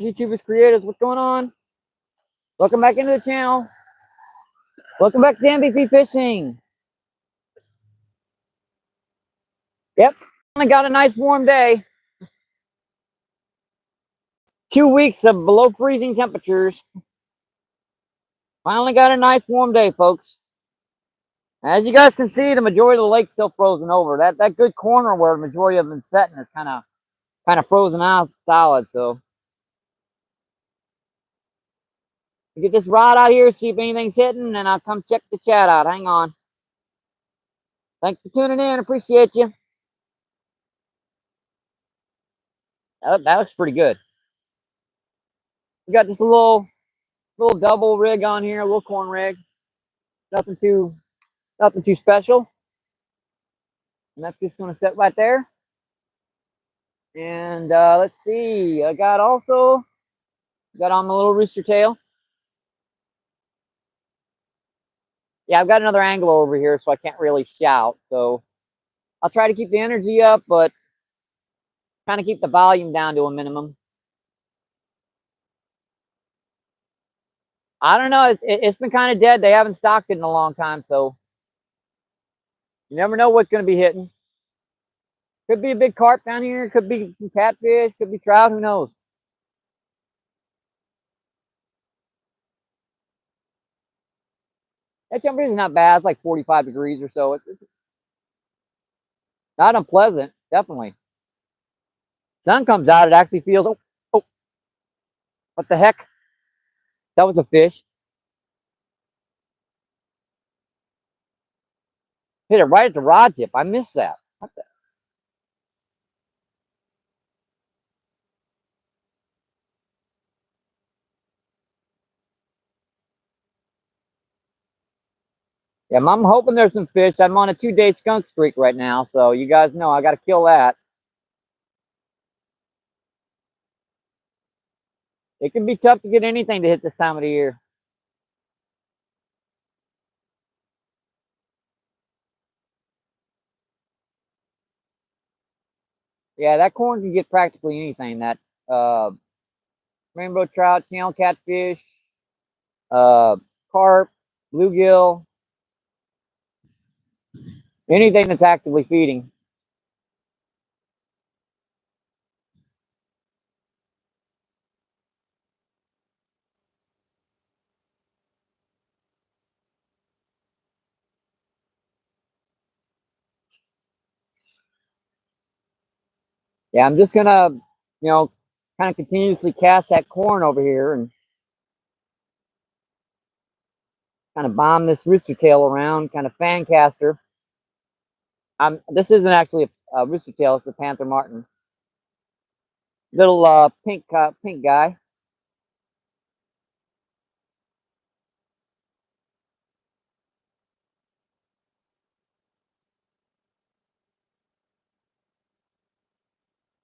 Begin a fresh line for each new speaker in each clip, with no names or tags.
YouTubers, creators, what's going on? Welcome back into the channel. Welcome back to MBPFishing. Yep, I got a nice warm day. 2 weeks of below freezing temperatures. Finally got a nice warm day, folks. As you guys can see, the majority of the lake's still frozen over. That good corner where the majority of them been setting is kind of frozen out solid. So get this rod out here, see if anything's hitting, and I'll come check the chat out. Hang on. Thanks for tuning in. Appreciate you. That looks pretty good. We got just a little double rig on here, a little corn rig. Nothing too special. And that's just going to sit right there. And let's see. I got on the little rooster tail. Yeah, I've got another angler over here, so I can't really shout. So I'll try to keep the energy up, but kind of keep the volume down to a minimum. I don't know. It's been kind of dead. They haven't stocked it in a long time, so you never know what's going to be hitting. Could be a big carp down here. Could be some catfish. Could be trout. Who knows? That temperature is not bad. It's like 45 degrees or so. It's not unpleasant, definitely. Sun comes out, it actually feels, oh, what the heck? That was a fish. Hit it right at the rod tip. I missed that. What the? Yeah, I'm hoping there's some fish. I'm on a 2-day skunk streak right now, so you guys know I got to kill that. It can be tough to get anything to hit this time of the year. Yeah, that corn can get practically anything. That rainbow trout, channel catfish, carp, bluegill, anything that's actively feeding. Yeah, I'm just gonna, kind of continuously cast that corn over here and kind of bomb this rooster tail around, kind of fan caster. This isn't actually a rooster tail; it's a panther martin. Little pink guy.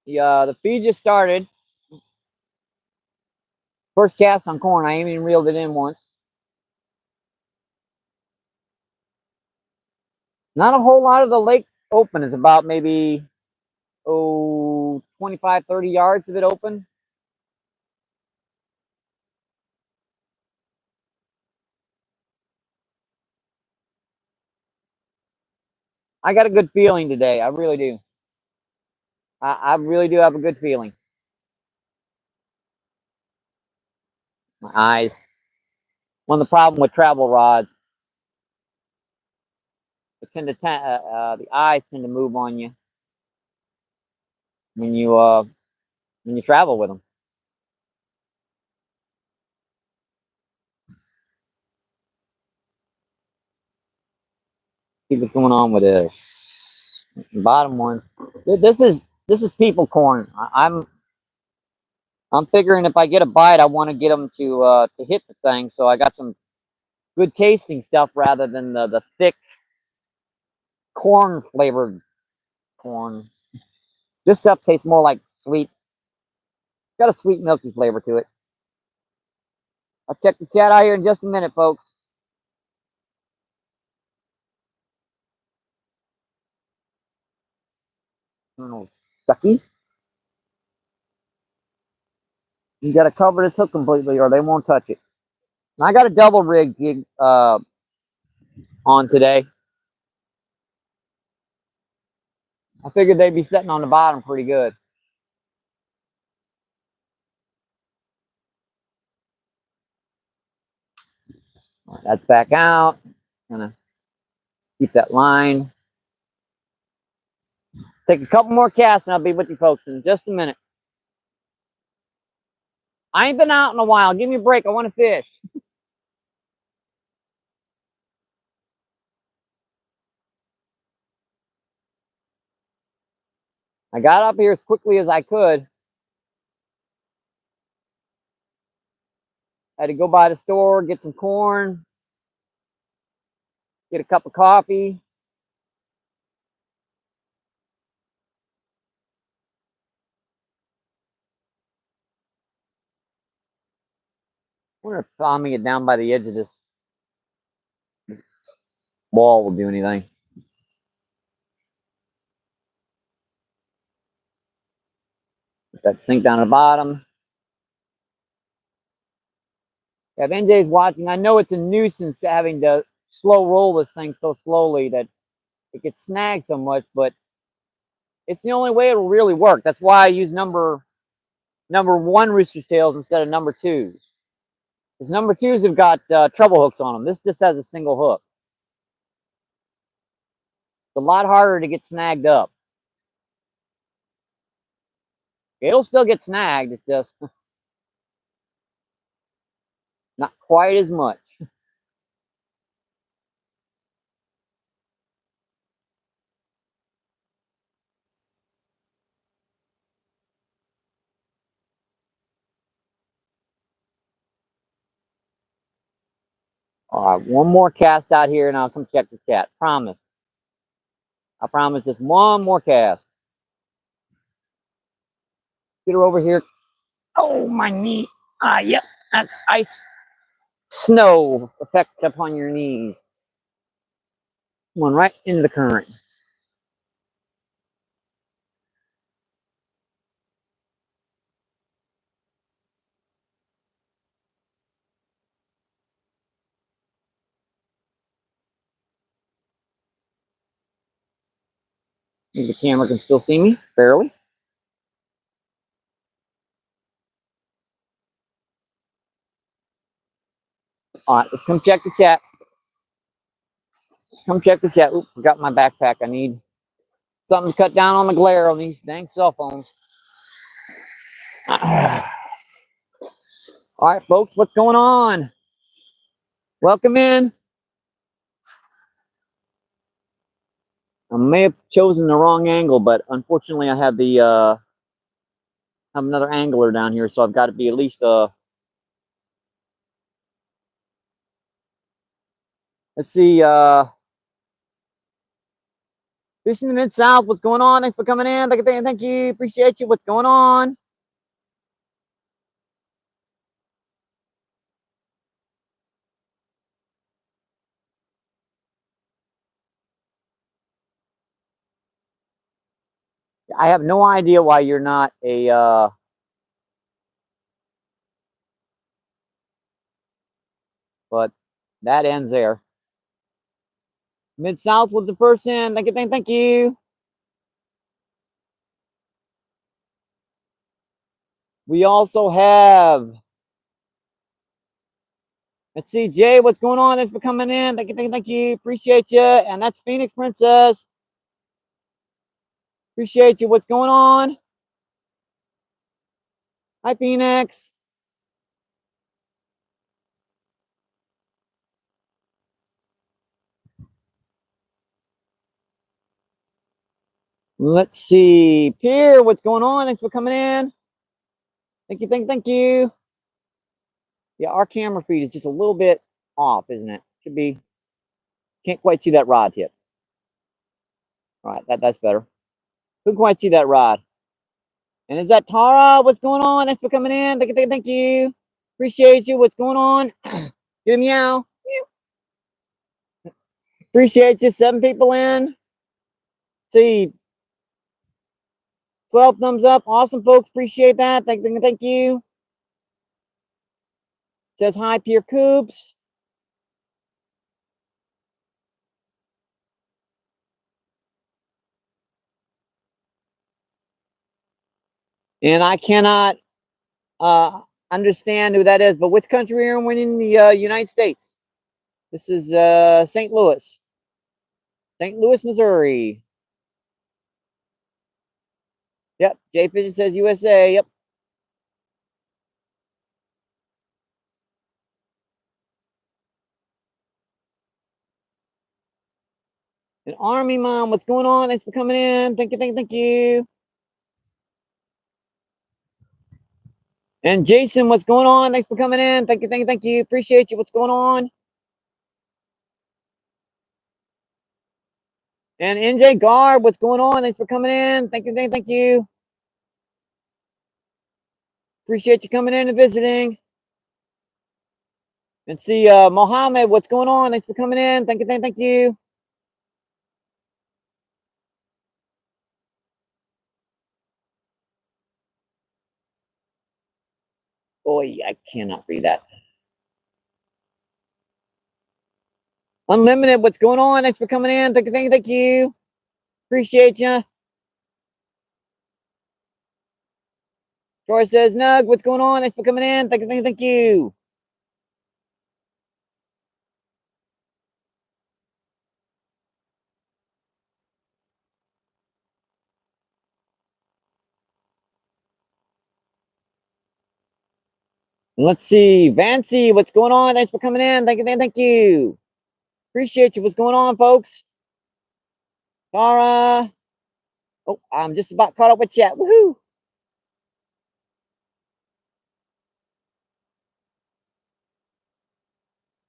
The feed just started. First cast on corn. I ain't even reeled it in once. Not a whole lot of the lake open. Is about maybe 25, 30 yards of it open. I got a good feeling today. I really do. I really do have a good feeling. My eyes. One of the problem with travel rods, it tend to the eyes tend to move on you when you travel with them. See what's going on with this bottom one. This is people corn. I'm figuring if I get a bite, I want to get them to hit the thing. So I got some good tasting stuff rather than the thick corn flavored corn. This stuff tastes more like sweet. Got a sweet milky flavor to it. I'll check the chat out here in just a minute, folks. Sucky. You got to cover this hook completely or they won't touch it. And I got a double rig jig on today. I figured they'd be sitting on the bottom pretty good. Right, that's back out. Gonna keep that line. Take a couple more casts and I'll be with you folks in just a minute. I ain't been out in a while. Give me a break. I want to fish. I got up here as quickly as I could. I had to go by the store, get some corn, get a cup of coffee. I wonder if bombing it down by the edge of this wall will do anything. Put that sink down at the bottom. If NJ's watching, I know it's a nuisance having to slow roll this thing so slowly that it gets snagged so much, but it's the only way it'll really work. That's why I use number one rooster's tails instead of number twos. Because number twos have got treble hooks on them. This just has a single hook. It's a lot harder to get snagged up. It'll still get snagged. It's just not quite as much. All right, one more cast out here and I'll come check the chat. Promise. I promise just one more cast. Get her over here. Oh, my knee. Yep, that's ice snow effect upon your knees. One right into the current. The camera can still see me, barely. All right, let's come check the chat. Come check the chat. Oops, forgot my backpack. I need something to cut down on the glare on these dang cell phones. All right, folks, what's going on? Welcome in. I may have chosen the wrong angle, but unfortunately I have the have another angler down here, so I've got to be at least let's see, fishing the Mid-South, what's going on? Thanks for coming in. Thank you. Appreciate you. What's going on? I have no idea why you're not a but that ends there. Mid-South was the person. Thank you. We also have, let's see, Jay, what's going on? Thanks for coming in. Thank you. Appreciate you. And that's Phoenix Princess. Appreciate you. What's going on? Hi, Phoenix. Let's see. Pierre, what's going on? Thanks for coming in. Thank you. Yeah, our camera feed is just a little bit off, isn't it? Should be. Can't quite see that rod tip. All right, that's better. Couldn't quite see that rod. And is that Tara? What's going on? Thanks for coming in. Thank you. Appreciate you. What's going on? Get a meow. Appreciate you. 7 people in. See, 12 thumbs up. Awesome, folks. Appreciate that. Thank you. Says hi, Pierre Coops. And I cannot understand who that is, but which country are we in? The United States. This is St. Louis. St. Louis, Missouri. Yep. Jay Pigeon says USA. Yep. And Army Mom, what's going on? Thanks for coming in. Thank you, thank you. And Jason, what's going on? Thanks for coming in. Thank you, thank you. Appreciate you. What's going on? And NJ Garb, what's going on? Thanks for coming in. Thank you, thank you. Appreciate you coming in and visiting. And see Mohammed, what's going on? Thanks for coming in. Thank you, thank you. Boy, I cannot read that. Unlimited, what's going on? Thanks for coming in. Thank you, thank you. Appreciate you. Troy says, Nug, what's going on? Thanks for coming in. Thank you, thank you. Let's see. Vancy, what's going on? Thanks for coming in. Thank you, thank you. Appreciate you. What's going on, folks? Tara. Oh, I'm just about caught up with chat. Woohoo.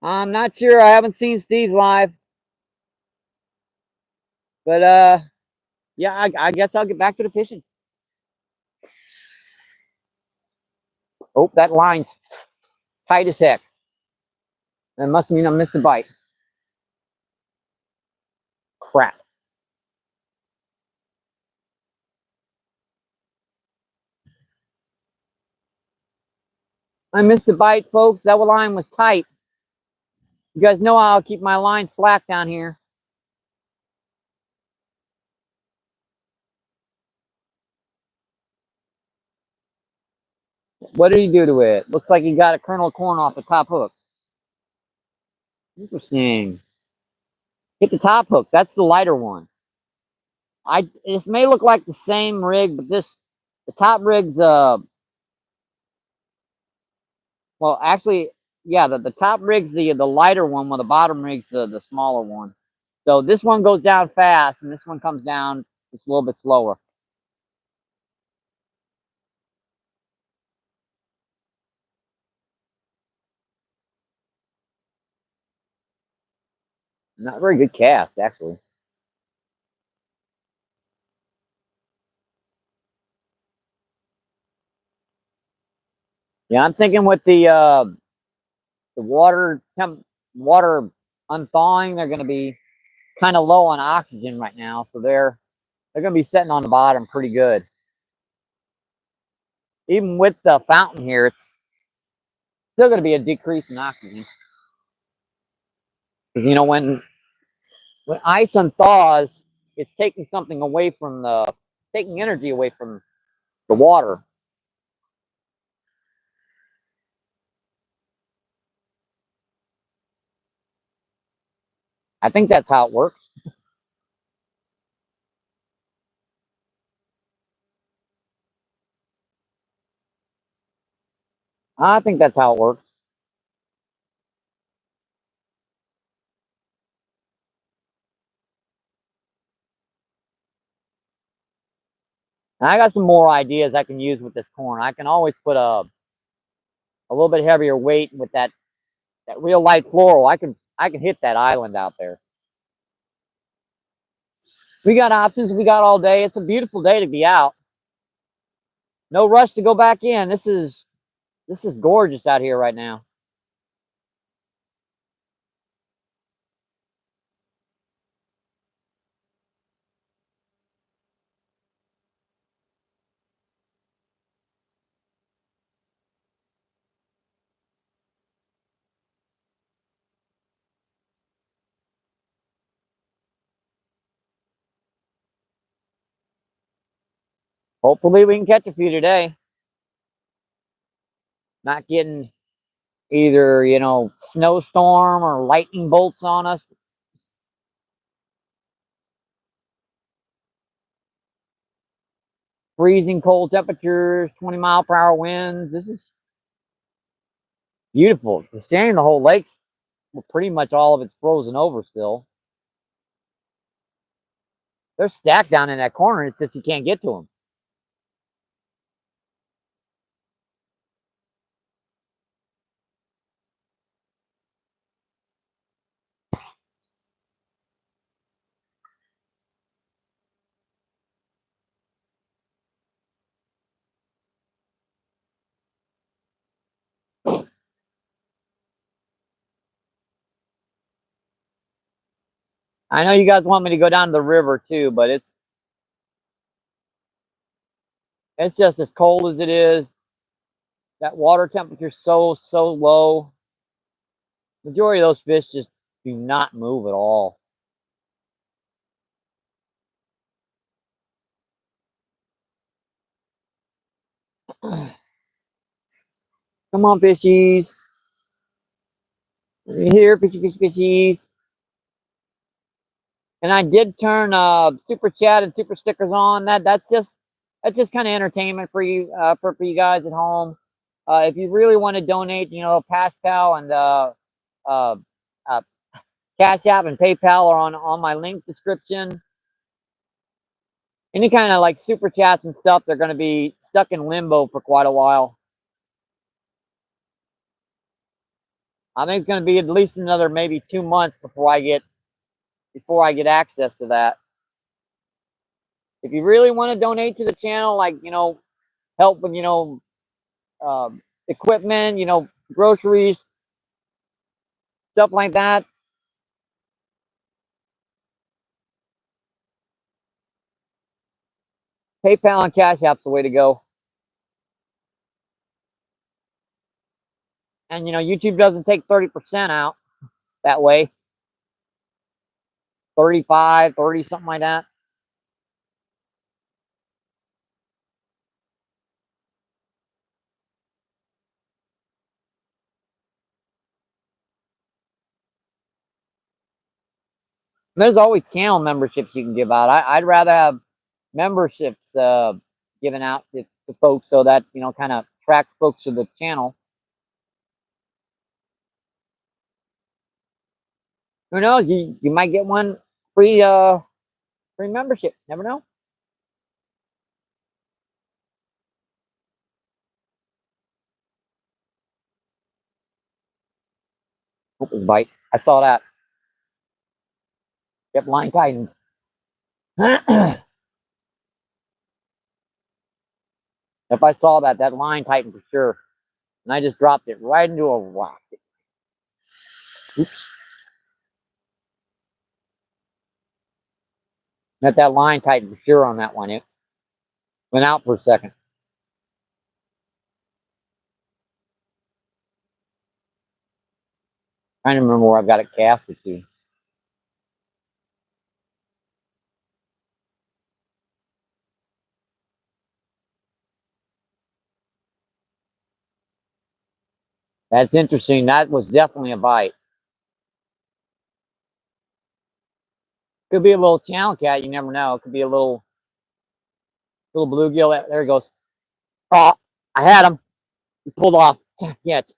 I'm not sure. I haven't seen Steve live. But yeah, I guess I'll get back to the fishing. Oh, that line's tight as heck. That must mean I missed a bite. Crap. I missed a bite, folks. That line was tight. You guys know I'll keep my line slack down here. What did he do to it? Looks like he got a kernel of corn off the top hook. Interesting. Hit the top hook. That's the lighter one. This may look like the same rig, but the top rig's well actually yeah, the top rig's the lighter one, while the bottom rig's the smaller one. So this one goes down fast and this one comes down just a little bit slower. Not very good cast, actually. Yeah, I'm thinking with the water unthawing, they're going to be kind of low on oxygen right now, so they're going to be sitting on the bottom pretty good. Even with the fountain here, it's still going to be a decrease in oxygen. Because you know when ice unthaws, it's taking something away from taking energy away from the water. I think that's how it works. I think that's how it works. And I got some more ideas I can use with this corn. I can always put a little bit heavier weight with that real light floral. I can hit that island out there. We got options. We got all day. It's a beautiful day to be out. No rush to go back in. This is gorgeous out here right now. Hopefully we can catch a few today. Not getting either, you know, snowstorm or lightning bolts on us. Freezing cold temperatures, 20-mile-per-hour winds. This is beautiful. It's a shame the whole lake's pretty much all of it's frozen over still. They're stacked down in that corner. It's just you can't get to them. I know you guys want me to go down to the river too, but it's just as cold as it is. That water temperature's so low. Majority of those fish just do not move at all. Come on, fishies. Here, fishies. And I did turn super chat and super stickers on. That's just kind of entertainment for you for you guys at home. If you really want to donate, you know, PayPal and uh, Cash App and PayPal are on my link description. Any kind of like super chats and stuff, they're going to be stuck in limbo for quite a while. I think it's going to be at least another maybe 2 months before I get access to that. If you really want to donate to the channel, like, you know, help with, you know, equipment, you know, groceries, stuff like that, PayPal and Cash App's the way to go. And, you know, YouTube doesn't take 30% out that way. 35, 30, something like that. There's always channel memberships you can give out. I'd rather have memberships given out to folks so that, you know, kind of attracts folks to the channel. Who knows? You might get one free free membership. Never know. Hope it was a bite. I saw that. Yep, line tightened. If I saw that, that line tightened for sure. And I just dropped it right into a rock. Oops. That line tightened for sure on that one. It went out for a second. Trying to remember where I've got it casted to. That's interesting. That was definitely a bite. Could be a little channel cat. You never know. It could be a little bluegill. There he goes. Oh, I had him. He pulled off. Yes.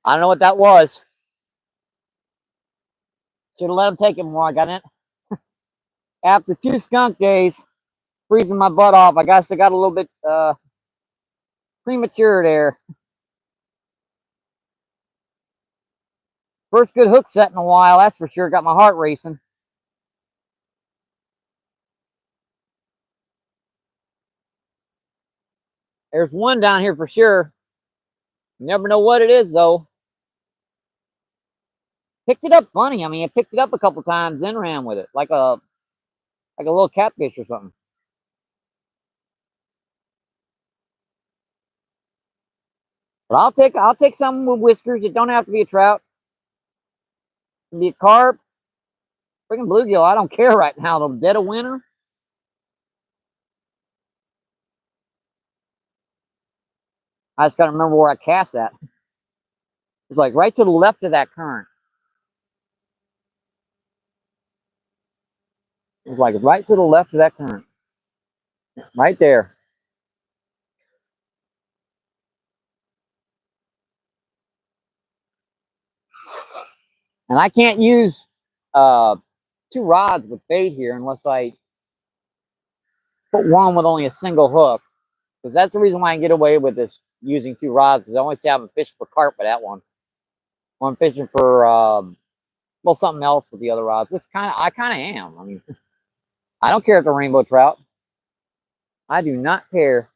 I don't know what that was. Should have let him take it more. I got it. After 2 skunk days, freezing my butt off, I guess I got a little bit premature there. First good hook set in a while, that's for sure. Got my heart racing. There's one down here for sure. You never know what it is, though. Picked it up funny. I mean, I picked it up a couple times, then ran with it like a little catfish or something. But I'll take something with whiskers. It don't have to be a trout. It can be a carp, freaking bluegill. I don't care right now. The dead of winter. I just got to remember where I cast at. It's like right to the left of that current. It's like right to the left of that current. Right there. And I can't use uh, two rods with bait here unless I put one with only a single hook. Because that's the reason why I can get away with this using two rods. Because I only say I haven't fished for carp with that one. I'm fishing for well, something else with the other rods, which I kind of am. I mean, I don't care if they're rainbow trout. I do not care.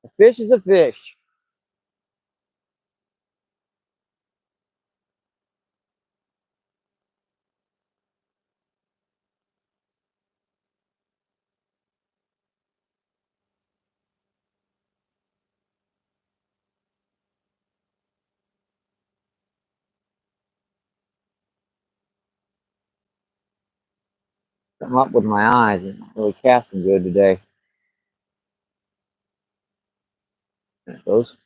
A fish is a fish. I'm up with my eyes. I'm not really casting good today. There it goes.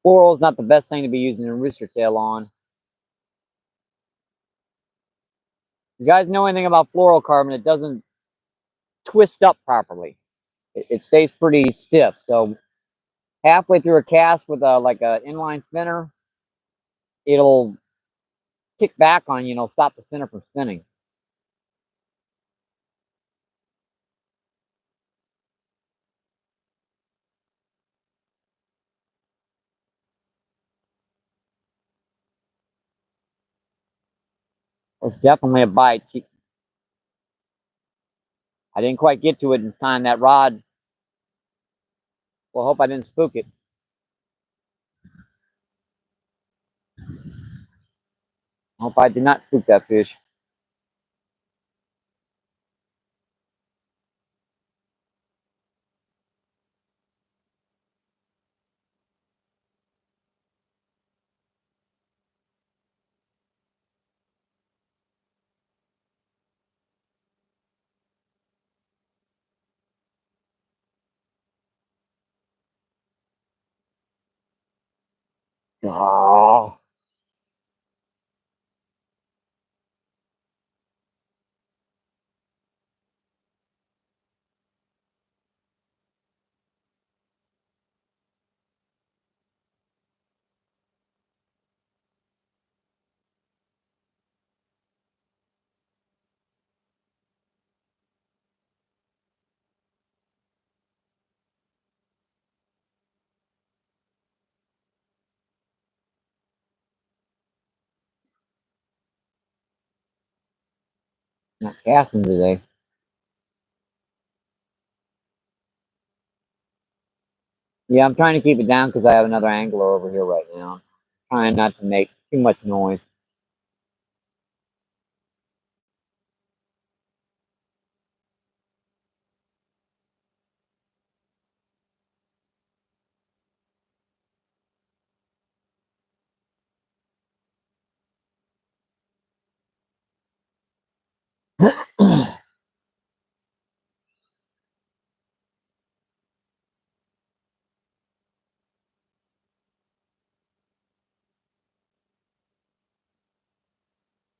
Floral is not the best thing to be using a rooster tail on. You guys know anything about fluorocarbon? It doesn't twist up properly. It stays pretty stiff. So halfway through a cast with a like an inline spinner, it'll kick back on you. It'll stop the spinner from spinning. It's definitely a bite. I didn't quite get to it in time. That rod. Well, I hope I didn't spook it. I hope I did not spook that fish. Oh, not casting today. Yeah, I'm trying to keep it down because I have another angler over here right now. I'm trying not to make too much noise.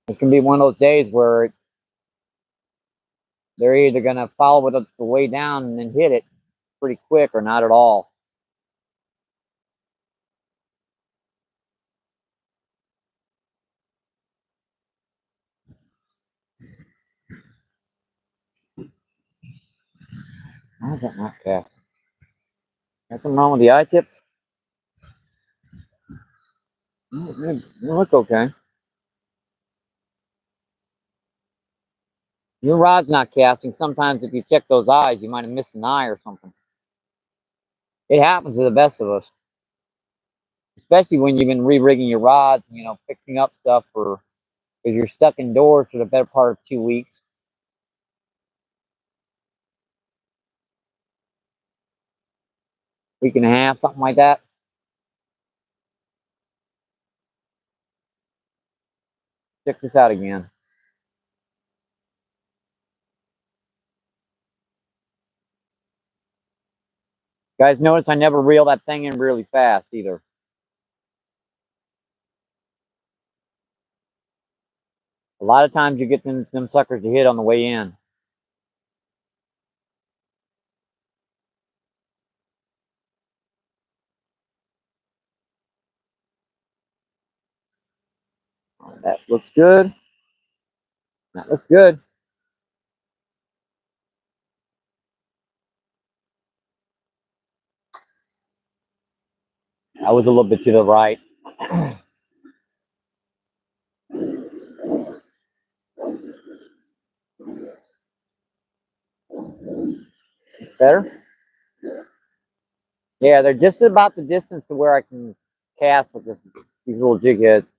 It can be one of those days where they're either going to follow it up the way down and then hit it pretty quick or not at all. Why is that not cast? That's something wrong with the eye tips? They look okay. Your rod's not casting. Sometimes if you check those eyes, you might have missed an eye or something. It happens to the best of us, especially when you've been re-rigging your rods, fixing up stuff for because you're stuck indoors for the better part of 2 weeks. week and a half, something like that. Check this out again. Guys, notice I never reel that thing in really fast either. A lot of times you get them suckers to hit on the way in. That looks good. That looks good. I was a little bit to the right. Better? Yeah, they're just about the distance to where I can cast with these little jig heads.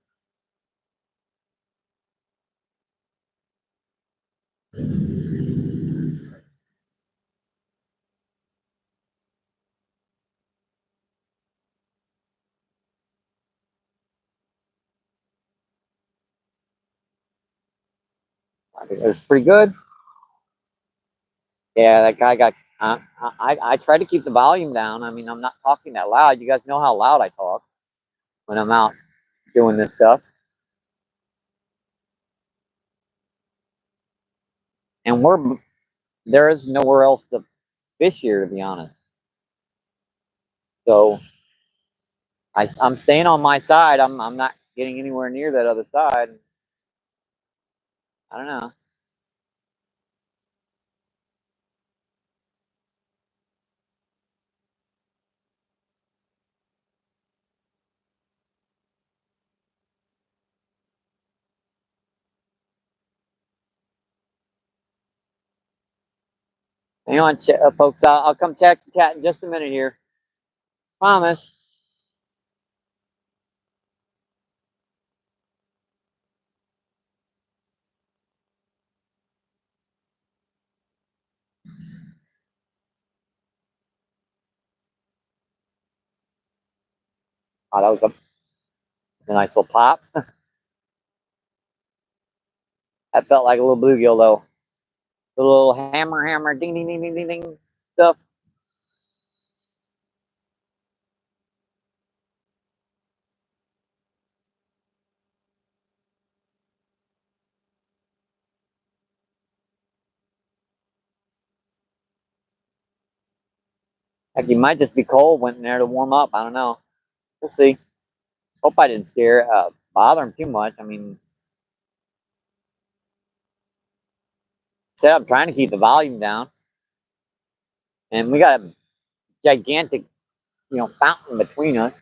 I think that's pretty good. Yeah, that guy got. I try to keep the volume down. I mean, I'm not talking that loud. You guys know how loud I talk when I'm out doing this stuff. And there is nowhere else to fish here, to be honest. So I'm staying on my side. I'm not getting anywhere near that other side. I don't know. Hang on, folks. I'll come check the chat in just a minute here. Promise. Oh, that was a nice little pop. That felt like a little bluegill though. The little hammer, ding, ding, ding, ding, ding, ding stuff. Heck, you might just be cold, went in there to warm up. I don't know. We'll see. Hope I didn't bother him too much. I mean, said I'm trying to keep the volume down, and we got a gigantic, fountain between us.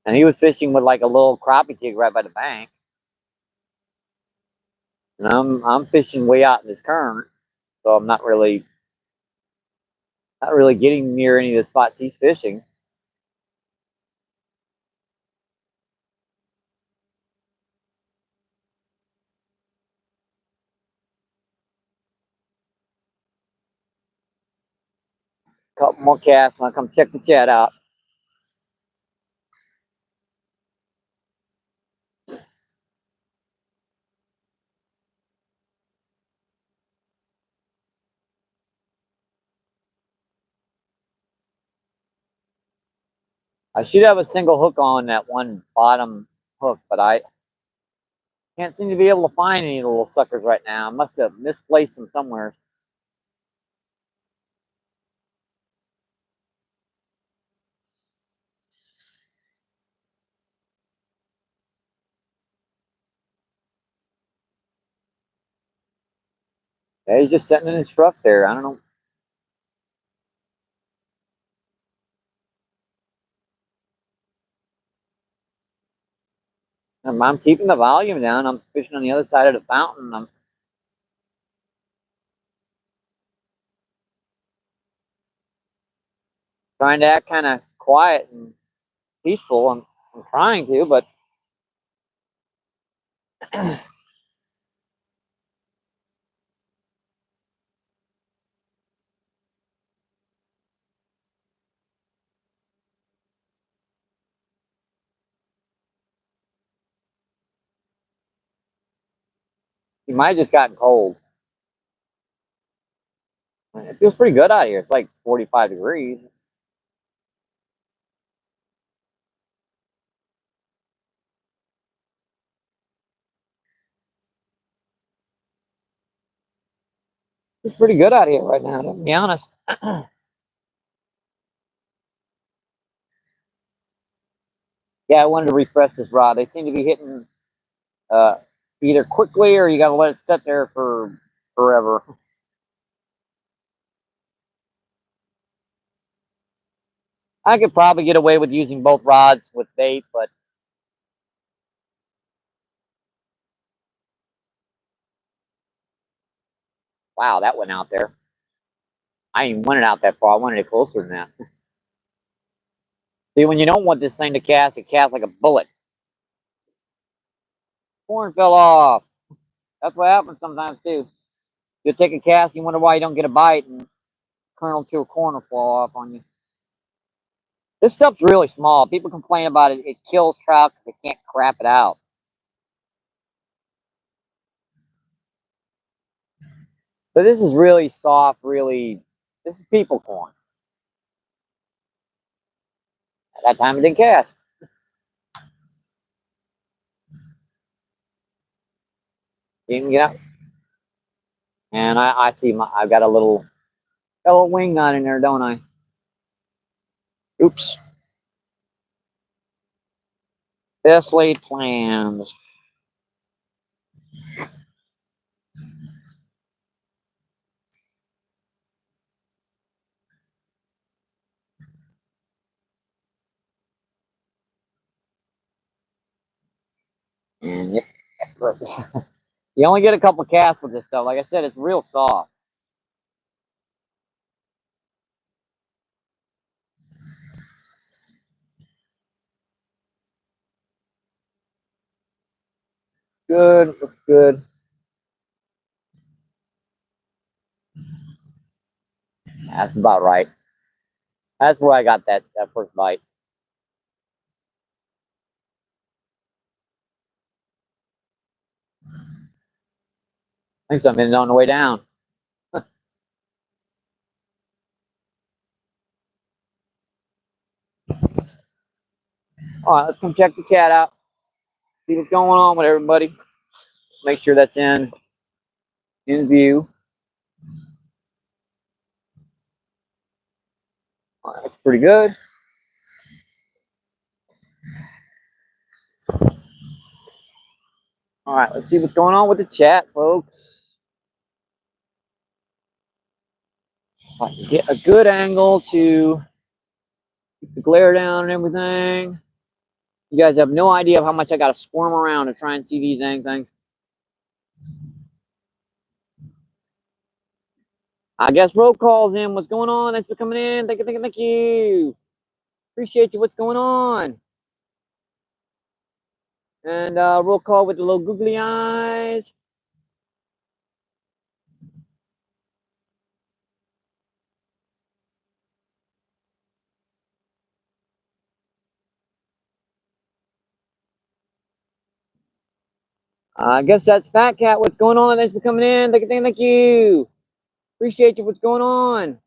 And he was fishing with like a little crappie jig right by the bank, and I'm fishing way out in this current, so I'm not really getting near any of the spots he's fishing. Couple more casts, and I'll come check the chat out. I should have a single hook on that one bottom hook, but I can't seem to be able to find any of the little suckers right now. I must have misplaced them somewhere. Yeah, he's just sitting in his truck there. I don't know. I'm keeping the volume down. I'm fishing on the other side of the fountain. I'm trying to act kind of quiet and peaceful. I'm trying to, but It might have just gotten cold. It feels pretty good out here. It's like 45 degrees. It's pretty good out here right now, to be honest. Yeah, I wanted to refresh this rod. They seem to be hitting uh, either quickly or you got to let it sit there for forever. I could probably get away with using both rods with bait, but wow, that went out there. I didn't want it out that far. I wanted it closer than that. See, when you don't want this thing to cast, it casts like a bullet. Corn fell off. That's what happens sometimes too. You take a cast, you wonder why you don't get a bite, and kernel to a corn will fall off on you. This stuff's really small. People complain about it. It kills trout because they can't crap it out. But this is really soft, really. This is people corn. At that time, it didn't cast. You can get out. And I see I've got a little wing on in there, don't I? Oops. Best laid plans. And yep. You only get a couple casts with this stuff. Like I said, it's real soft. Good, looks good. That's about right. That's where I got that first bite. I think something's on the way down. All right, let's come check the chat out. See what's going on with everybody. Make sure that's in view. All right, that's pretty good. All right, let's see what's going on with the chat, folks. If I can get a good angle to keep the glare down and everything. You guys have no idea of how much I got to squirm around to try and see these dang things. I guess roll calls in. What's going on? Thanks for coming in. Thank you, thank you, thank you. Appreciate you. What's going on? And roll call with the little googly eyes. I guess that's Fat Cat. What's going on? Thanks for coming in. Thank you, thank you, thank you. Appreciate you. What's going on?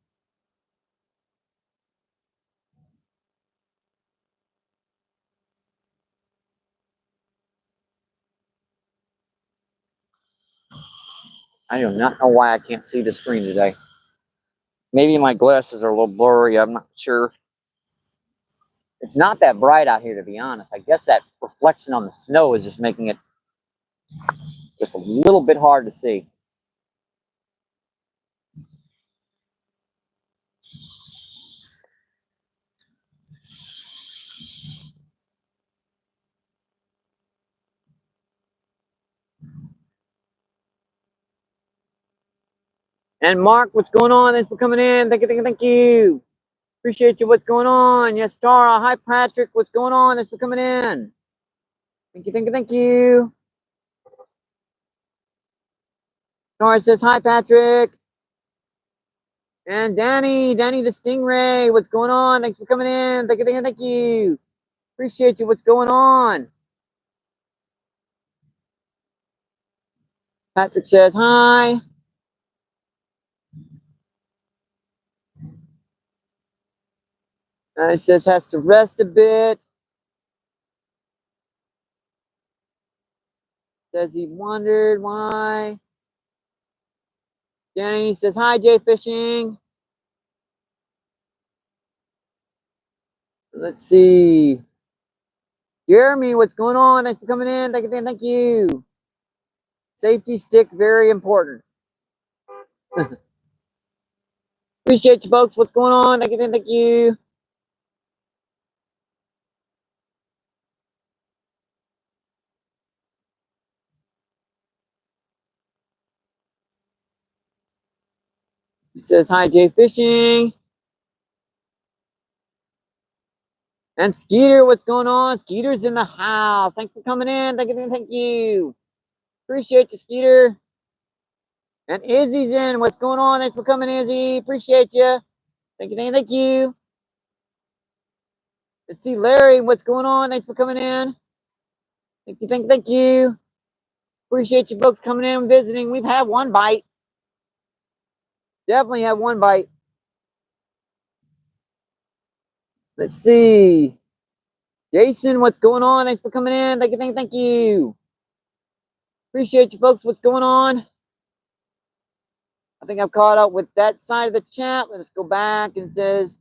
I do not know why I can't see the screen today. Maybe my glasses are a little blurry. I'm not sure. It's not that bright out here, to be honest. I guess that reflection on the snow is just making it just a little bit hard to see. And Mark, what's going on? Thanks for coming in. Thank you, thank you, thank you. Appreciate you. What's going on? Yes, Tara. Hi, Patrick. What's going on? Thanks for coming in. Thank you, thank you, thank you. Tara says, hi, Patrick. And Danny the Stingray. What's going on? Thanks for coming in. Thank you, thank you, thank you. Appreciate you. What's going on? Patrick says hi. It says has to rest a bit. Says he wondered why. Danny says hi, Jay Fishing. Let's see. Jeremy, what's going on? Thanks for coming in. Thank you. Safety stick, very important. Appreciate you folks. What's going on? Thank you. He says hi, Jay Fishing. And Skeeter, what's going on? Skeeter's in the house. Thanks for coming in. Thank you. Appreciate you, Skeeter. And Izzy's in. What's going on? Thanks for coming, Izzy. Appreciate you. Thank you. Let's see, Larry, what's going on? Thanks for coming in. Thank you. Appreciate you folks coming in and visiting. We've had one bite. Definitely had one bite. Let's see. Jason, what's going on? Thanks for coming in. Thank you. Appreciate you folks. What's going on? I think I've caught up with that side of the chat. Let's go back and says,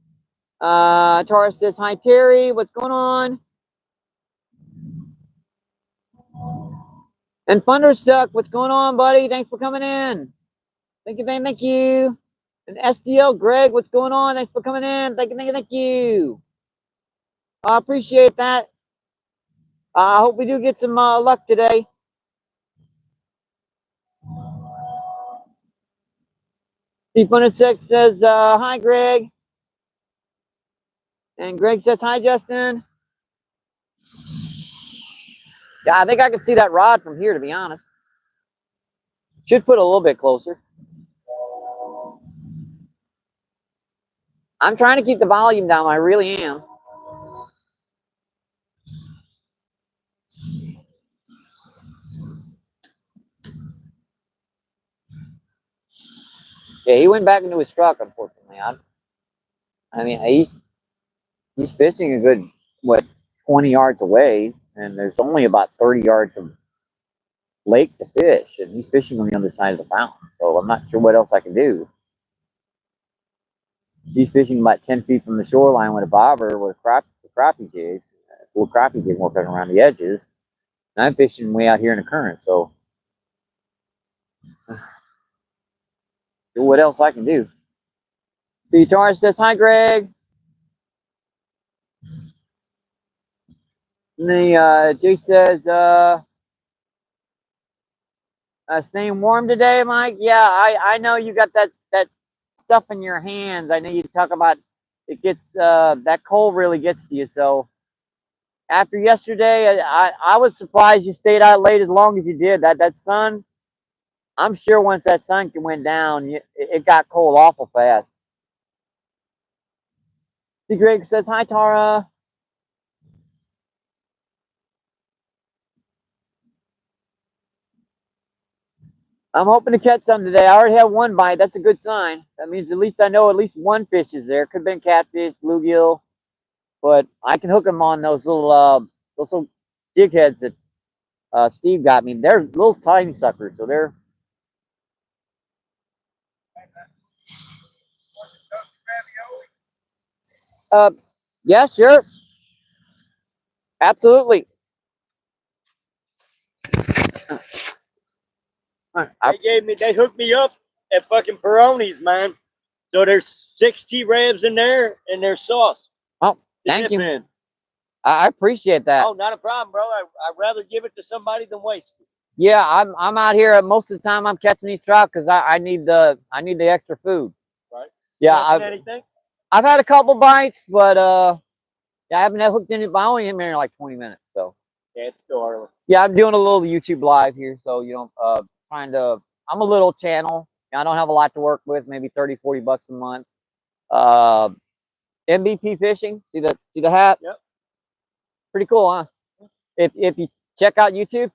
Tara says, hi, Terry. What's going on? And Thunderstuck, what's going on, buddy? Thanks for coming in. Thank you. And SDL, Greg, what's going on? Thanks for coming in. Thank you. I appreciate that. I hope we do get some luck today. T26 says, hi, Greg. And Greg says, hi, Justin. Yeah, I think I can see that rod from here, to be honest. Should put a little bit closer. I'm trying to keep the volume down. I really am. Yeah, he went back into his truck, unfortunately. I mean, he's fishing a good, 20 yards away, and there's only about 30 yards of lake to fish, and he's fishing on the other side of the fountain. So I'm not sure what else I can do. He's fishing about 10 feet from the shoreline with a bobber with crappie jigs, full crappie jig working around the edges. And I'm fishing way out here in the current, so what else I can do? The guitarist says, hi, Greg. And the Jay says, staying warm today, Mike? Yeah, I know you got that stuff in your hands. I know you talk about it gets that cold really gets to you. So after yesterday, I was surprised you stayed out late as long as you did. That sun, I'm sure once that sun went down, it got cold awful fast. See, Greg says, hi, Tara. I'm hoping to catch some today. I already have one bite. That's a good sign. That means at least I know at least one fish is there. Could have been catfish, bluegill, but I can hook them on those little jig heads that Steve got me. They're little tiny suckers, so they're. Yeah, sure, absolutely.
They hooked me up at fucking Peroni's, man. So there's 6 T-Rabs in there and there's sauce.
Oh, thank you, man. I appreciate that.
Oh, not a problem, bro. I'd rather give it to somebody than waste it.
Yeah, I'm out here most of the time. I'm catching these trout because I need the extra food.
Right.
Yeah, I've had a couple bites, but yeah, I haven't hooked any. I only been here like 20 minutes, so.
Yeah, it's still early.
Yeah, I'm doing a little YouTube live here, so I'm a little channel. I don't have a lot to work with, maybe 30, 40 bucks a month. MBP Fishing, see the hat?
Yep.
Pretty cool, huh? If you check out YouTube,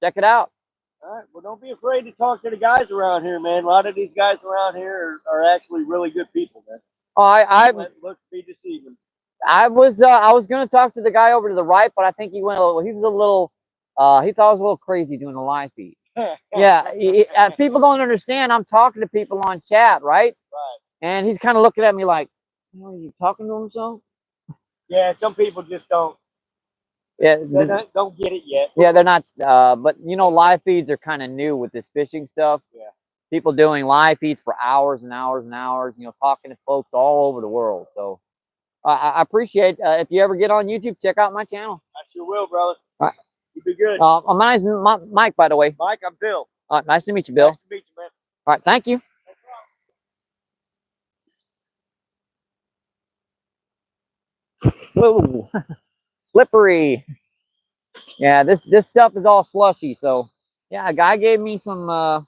check it out.
All right. Well, don't be afraid to talk to the guys around here, man. A lot of these guys around here are actually really good people, man.
Oh, I
Don't let looks be deceiving.
I was gonna talk to the guy over to the right, but I think he went a little. He was a little. He thought I was a little crazy doing the live feed. Yeah, people don't understand. I'm talking to people on chat, right?
Right.
And he's kind of looking at me like, "Are you talking to himself?"
Yeah, some people just don't.
Yeah,
Don't get it yet.
yeah, they're not. But you know, live feeds are kind of new with this fishing stuff.
Yeah.
People doing live feeds for hours and hours and hours. You know, talking to folks all over the world. So I appreciate if you ever get on YouTube, check out my channel.
I sure will, brother.
All right.
You be good.
My name's Mike, by the way.
Mike, I'm Bill.
Nice to meet you, Bill.
Nice to meet you, man.
All right, thank you. Whoa, slippery. Yeah, this stuff is all slushy. So yeah, a guy gave me some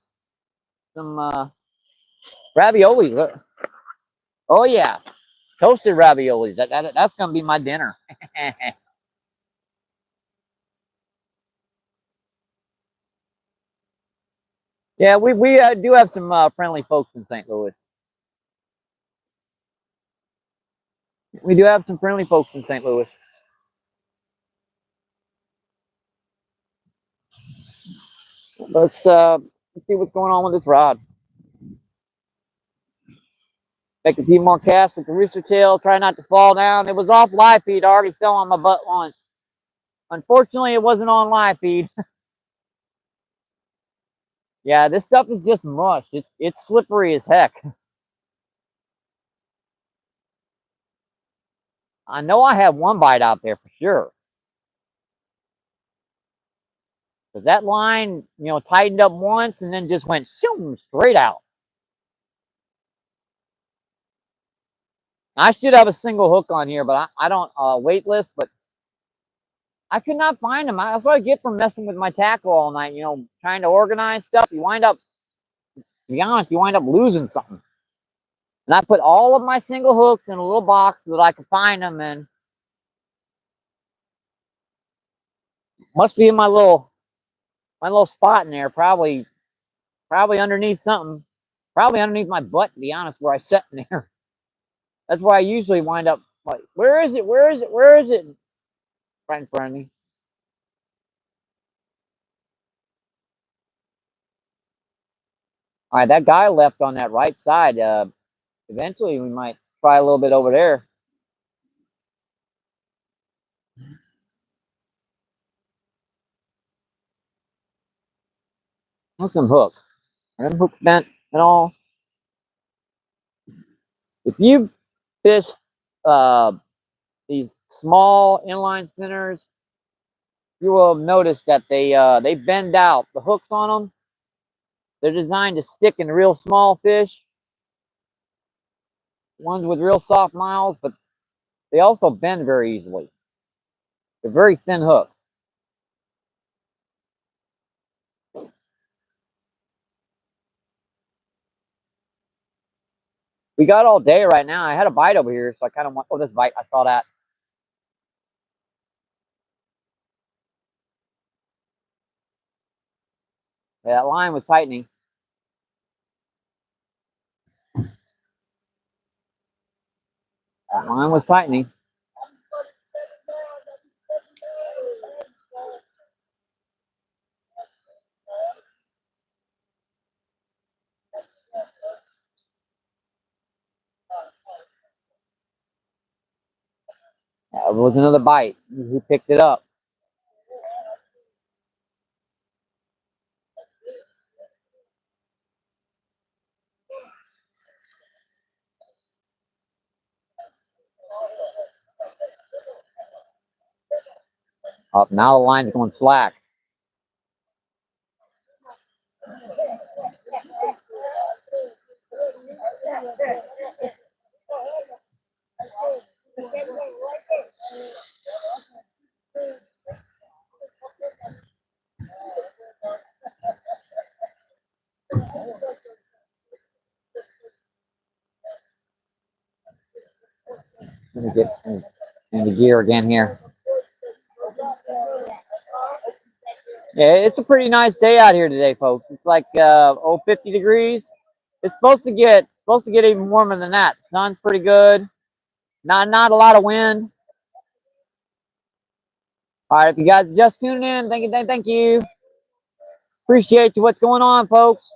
ravioli. Look. Oh yeah, toasted raviolis. That's gonna be my dinner. Yeah, we do have some friendly folks in St. Louis. We do have some friendly folks in St. Louis. Let's see what's going on with this rod. Make a few more casts with the rooster tail. Try not to fall down. It was off live feed. I already fell on my butt once. Unfortunately, it wasn't on live feed. Yeah, this stuff is just mush. It's slippery as heck. I know I have one bite out there for sure. Because that line, you know, tightened up once and then just went shoom, straight out. I should have a single hook on here, but I don't weightless, but I could not find them. That's what I get from messing with my tackle all night, you know, trying to organize stuff. You wind up, to be honest, you wind up losing something. And I put all of my single hooks in a little box so that I could find them, and must be in my little spot in there, probably underneath something, probably underneath my butt, to be honest, where I sat in there. That's where I usually wind up. Like, where is it? Where is it? Where is it? Right in front of me. All right, that guy left on that right side. Eventually, we might try a little bit over there. What's some hooks? Are them hooks bent at all? If you fish uh, these small inline spinners, you will notice that they bend out. The hooks on them, they're designed to stick in real small fish, ones with real soft miles, but they also bend very easily. They're very thin hooks. We got all day right now. I had a bite over here, so I kind of want. Oh, this bite! I saw that. Yeah, that line was tightening. That line was tightening. That was another bite. He picked it up. Up now, the line's going slack. Let me get in the gear again here. Yeah, it's a pretty nice day out here today, folks. It's like 50 degrees. It's supposed to get even warmer than that. Sun's pretty good. Not a lot of wind. All right, if you guys are just tuning in, thank you. Appreciate you. What's going on, folks?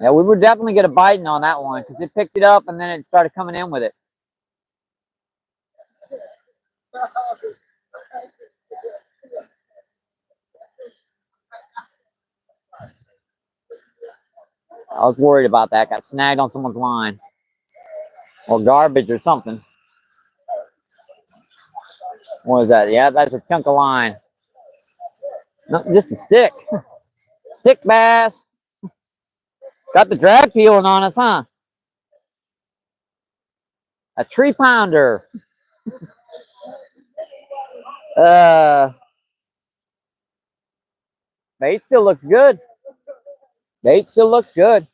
Yeah, we were definitely get a biting on that one because it picked it up and then it started coming in with it. I was worried about that. Got snagged on someone's line or garbage or something. What is that? Yeah, that's a chunk of line. No, just a stick. Stick bass. Got the drag peeling on us, huh? A 3-pounder. Bait still looks good. Bait still looks good.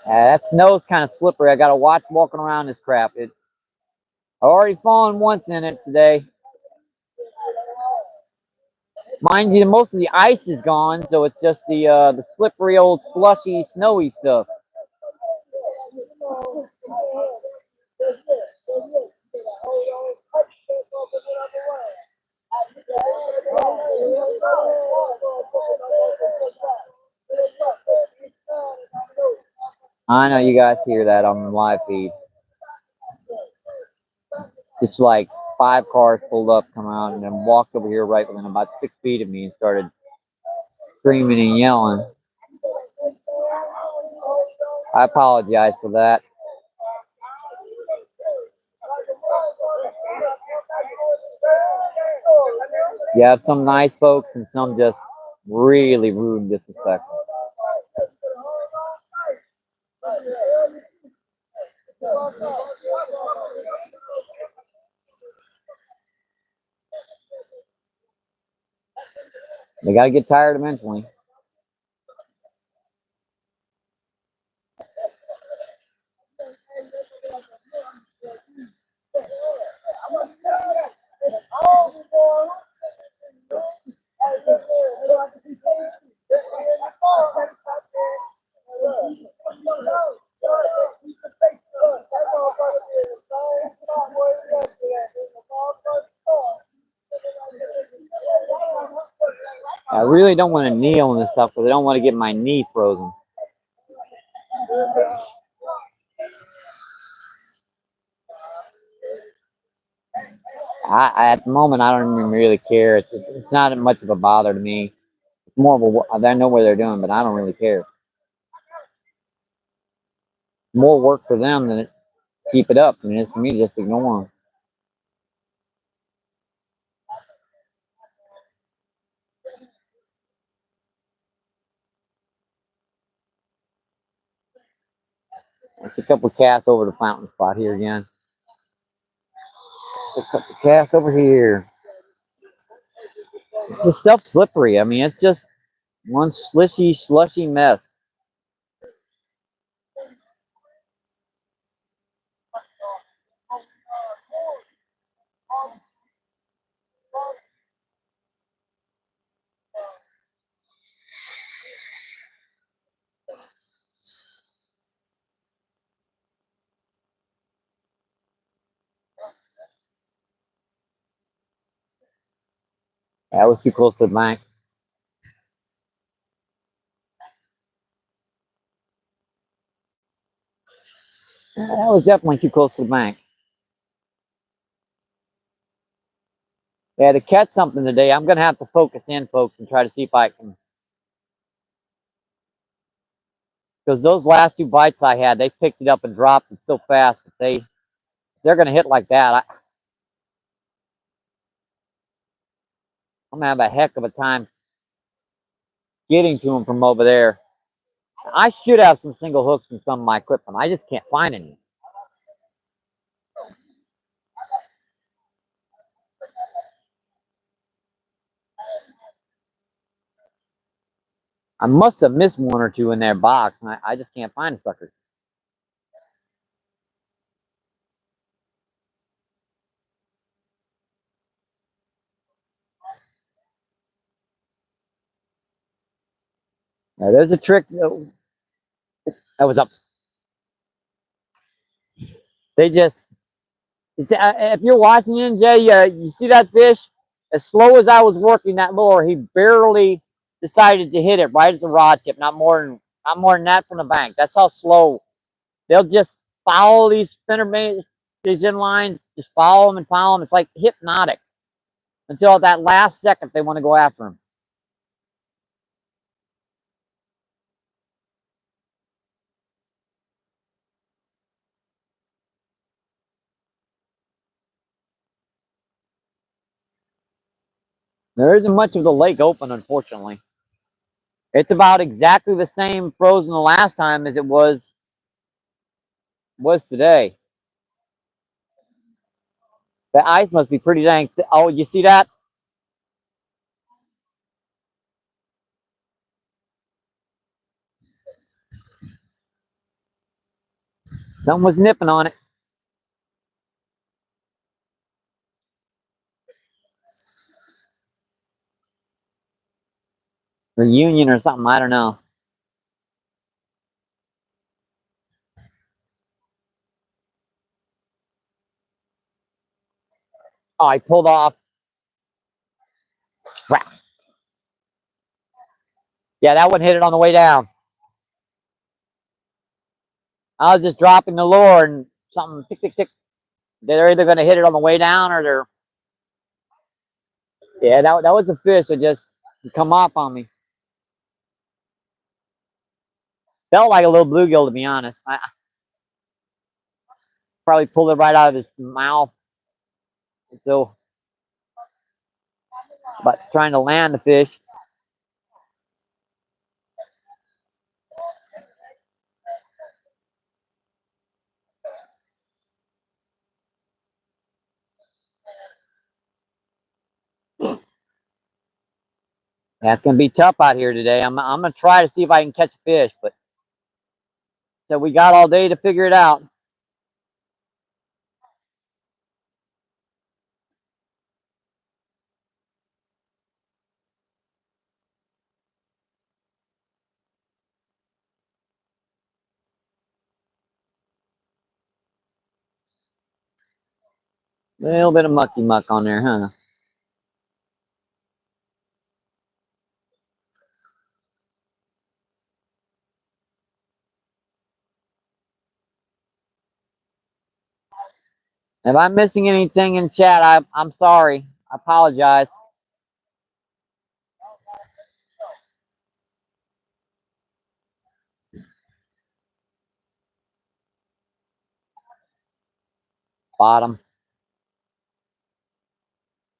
That snow's kind of slippery. I got to watch walking around this crap. I already fallen once in it today. Mind you, most of the ice is gone, so it's just the slippery old slushy, snowy stuff. I know you guys hear that on the live feed. Just like 5 cars pulled up, come out, and then walked over here right within about 6 feet of me and started screaming and yelling. I apologize for that. You have some nice folks and some just really rude and disrespectful. They got to get tired eventually. I really don't want to kneel in this stuff because I don't want to get my knee frozen. At the moment, I don't even really care. It's not much of a bother to me. It's more of I know what they're doing, but I don't really care. More work for them than keep it up, and it's for me to just ignore them. Let's a couple casts over the fountain spot here again. A couple casts over here. The stuff's slippery. I mean, it's just one slushy mess. That was too close to the bank. That was definitely too close to the bank. Yeah, to catch something today, I'm going to have to focus in, folks, and try to see if I can. Because those last 2 bites I had, they picked it up and dropped it so fast that they're going to hit like that. I'm going to have a heck of a time getting to them from over there. I should have some single hooks in some of my equipment. I just can't find any. I must have missed one or two in their box, and I just can't find a sucker. Now, there's a trick that was up. They just, if you're watching it, Jay, you see that fish? As slow as I was working that lure, he barely decided to hit it right at the rod tip. Not more than that from the bank. That's how slow. They'll just follow these spinnerbaits, these in lines, just follow them and follow them. It's like hypnotic until that last second they want to go after them. There isn't much of the lake open, unfortunately. It's about exactly the same frozen the last time as it was today. The ice must be pretty dang thick. Oh, you see that? Something was nipping on it. Reunion or something, I don't know. Oh, I pulled off. Crap. Yeah, that one hit it on the way down. I was just dropping the lure and something tick, tick, tick. They're either going to hit it on the way down or they're. Yeah, that was a fish that just come off on me. Felt like a little bluegill, to be honest. I probably pulled it right out of his mouth. So, but trying to land the fish. Yeah, it's gonna be tough out here today. I'm gonna try to see if I can catch a fish, but so we got all day to figure it out. A little bit of mucky muck on there, huh? If I'm missing anything in chat, I'm sorry. I apologize. Bottom.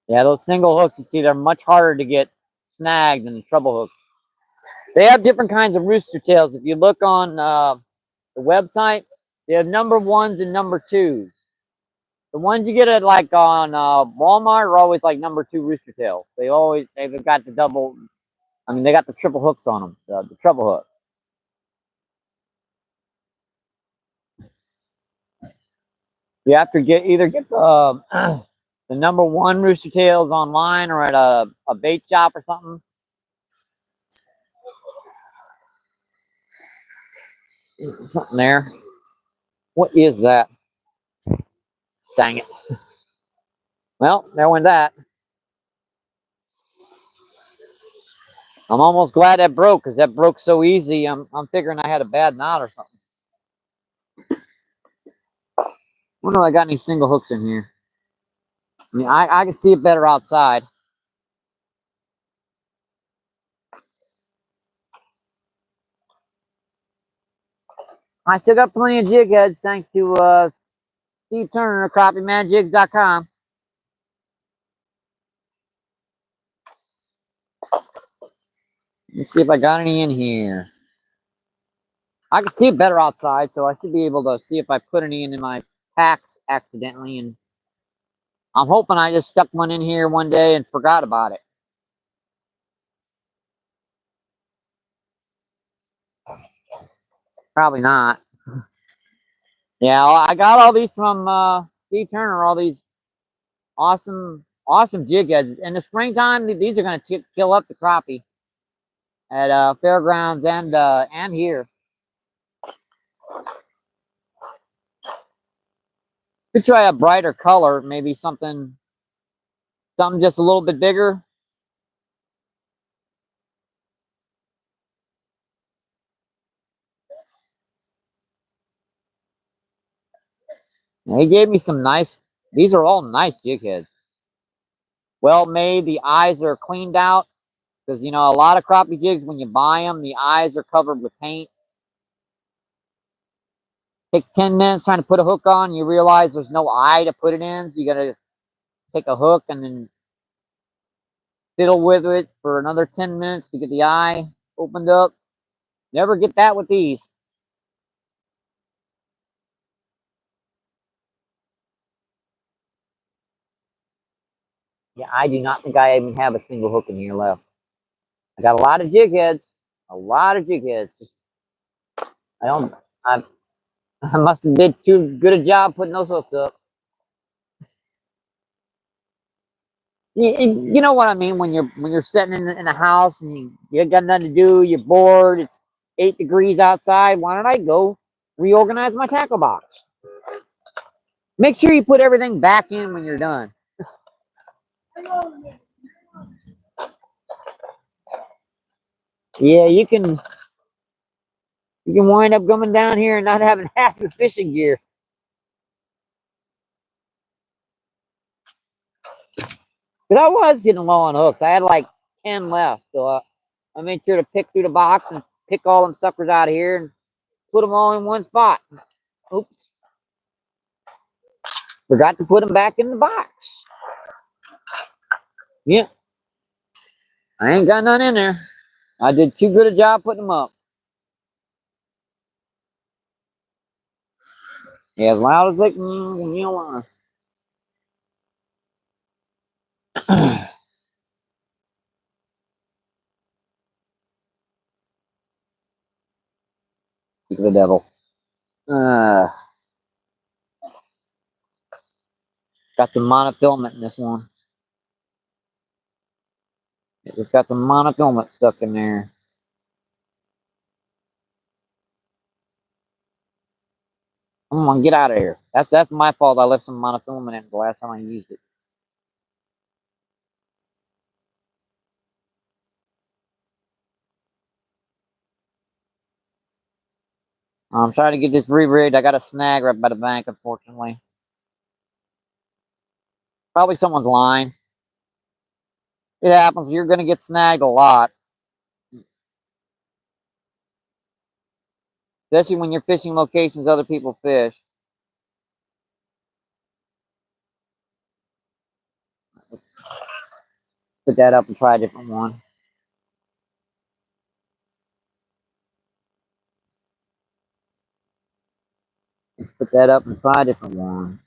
Yeah, those single hooks, you see, they're much harder to get snagged than the treble hooks. They have different kinds of rooster tails. If you look on the website, they have number ones and number twos. The ones you get at like on Walmart are always like number two rooster tails. They've got the double. I mean, they got the triple hooks on them, the treble hooks. You have to either get the the number one rooster tails online or at a bait shop or something. Something there. What is that? Dang it. Well, there went that. I'm almost glad that broke because that broke so easy. I'm figuring I had a bad knot or something. Wonder if I got any single hooks in here. I mean, I can see it better outside. I still got plenty of jig heads thanks to Steve Turner, crappiemanjigs.com. Let's see if I got any in here. I can see it better outside, so I should be able to see if I put any in my packs accidentally. And I'm hoping I just stuck one in here one day and forgot about it. Probably not. Yeah, well, I got all these from Steve Turner. All these awesome jig heads. In the springtime, these are going to kill up the crappie at fairgrounds and here. Could try a brighter color, maybe something just a little bit bigger. He gave me some nice. These are all nice jig heads. Well made. The eyes are cleaned out because you know a lot of crappie jigs when you buy them, the eyes are covered with paint. Take 10 minutes trying to put a hook on. You realize there's no eye to put it in, so you got to take a hook and then fiddle with it for another 10 minutes to get the eye opened up. Never get that with these. Yeah, I do not think I even have a single hook in here left. I got a lot of jig heads. A lot of jig heads. I don't. I, I must have did too good a job putting those hooks up. You know what I mean when you're sitting in a house and you got nothing to do, you're bored. It's 8 degrees outside. Why don't I go reorganize my tackle box? Make sure you put everything back in when you're done. Yeah, you can wind up coming down here and not having half your fishing gear. Because I was getting low on hooks. I had like 10 left. So I made sure to pick through the box and pick all them suckers out of here and put them all in one spot. Oops. Forgot to put them back in the box. Yeah. I ain't got none in there. I did too good a job putting them up. Yeah, as loud as they can, you know. Speak of the devil. Uh, got some monofilament in this one. It just got some monofilament stuck in there. Come on, get out of here. That's my fault. I left some monofilament in the last time I used it. I'm trying to get this re-rigged. I got a snag right by the bank, unfortunately. Probably someone's line. It happens. You're going to get snagged a lot. Especially when you're fishing locations other people fish. Put that up and try a different one. Put that up and try a different one.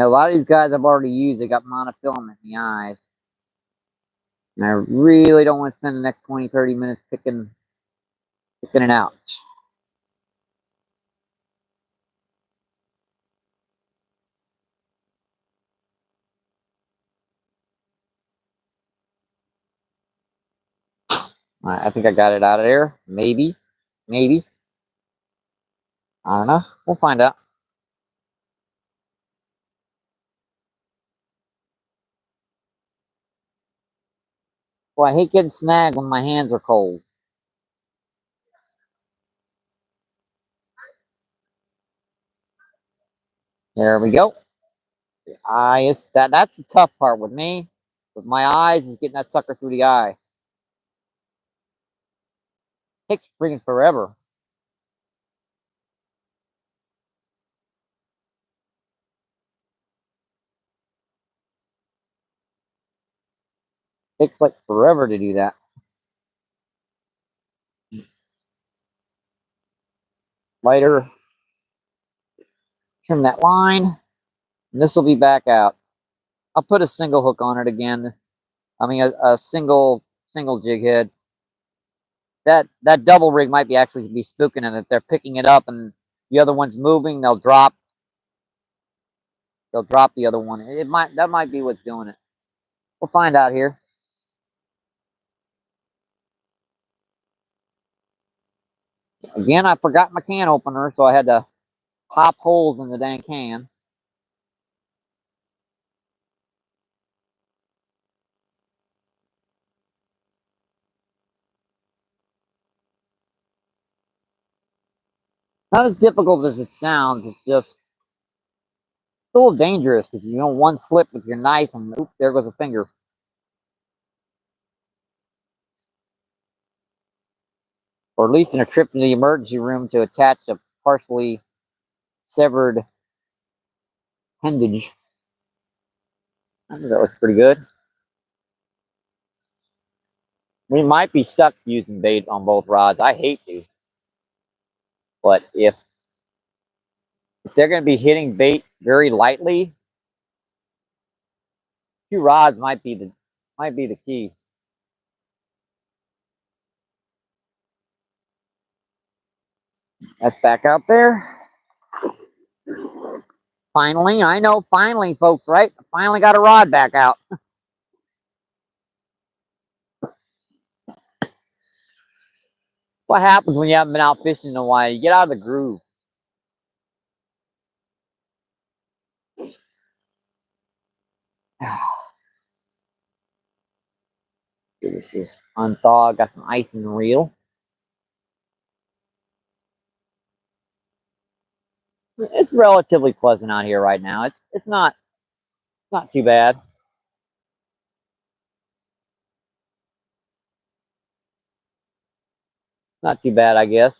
Now, a lot of these guys I've already used, they got monofilament in the eyes. And I really don't want to spend the next 20, 30 minutes picking it out. Right, I think I got it out of there. Maybe. Maybe. I don't know. We'll find out. Well, I hate getting snagged when my hands are cold. There we go. That's the tough part with me. With my eyes is getting that sucker through the eye. Takes freaking forever. Takes like forever to do that. Lighter. Trim that line. And this will be back out. I'll put a single hook on it again. I mean, a single jig head. That double rig might be actually be spooking them. If they're picking it up and the other one's moving, they'll drop. They'll drop the other one. That might be what's doing it. We'll find out here. Again, I forgot my can opener, so I had to pop holes in the dang can. Not as difficult as it sounds. It's just a little dangerous because you know one slip with your knife and oops, there goes a finger. Or at least in a trip to the emergency room to attach a partially severed appendage. I think that looks pretty good. We might be stuck using bait on both rods. I hate to. But if they're going to be hitting bait very lightly, 2 rods might be the key. That's back out there. Finally, I know, finally, folks, right? Finally got a rod back out. What happens when you haven't been out fishing in a while? You get out of the groove. This is unthawed. Got some ice in the reel. It's relatively pleasant out here right now. It's not too bad. Not too bad, I guess.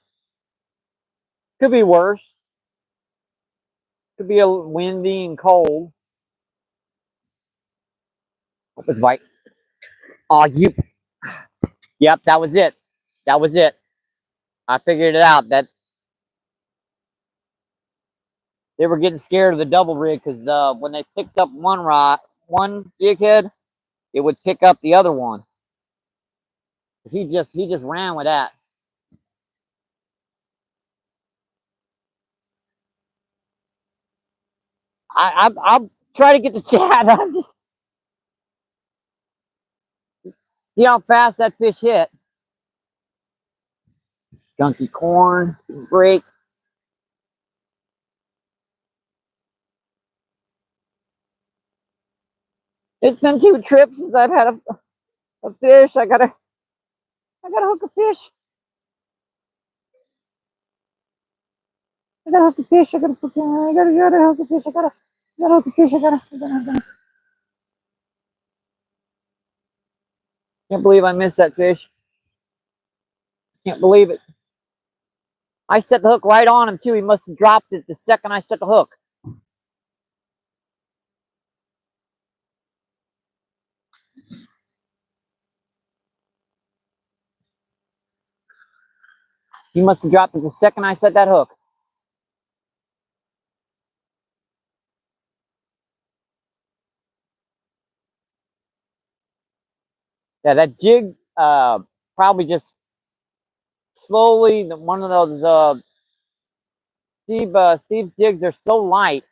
Could be worse. Could be a windy and cold. Hope it's right. Oh, you. Yep, that was it. That was it. I figured it out. That they were getting scared of the double rig because when they picked up one jig head, it would pick up the other one. He just ran with that. I'll try to get the chat. I'm just see how fast that fish hit. Gunky corn, break. It's been 2 trips since I've had a fish. I gotta hook a fish. I gotta hook a fish. I gotta hook a fish. I gotta hook a fish. I gotta. Can't believe I missed that fish. Can't believe it. I set the hook right on him too. He must have dropped it the second I set the hook. He must have dropped it the second I set that hook. Yeah, that jig probably just slowly. One of those Steve's jigs are so light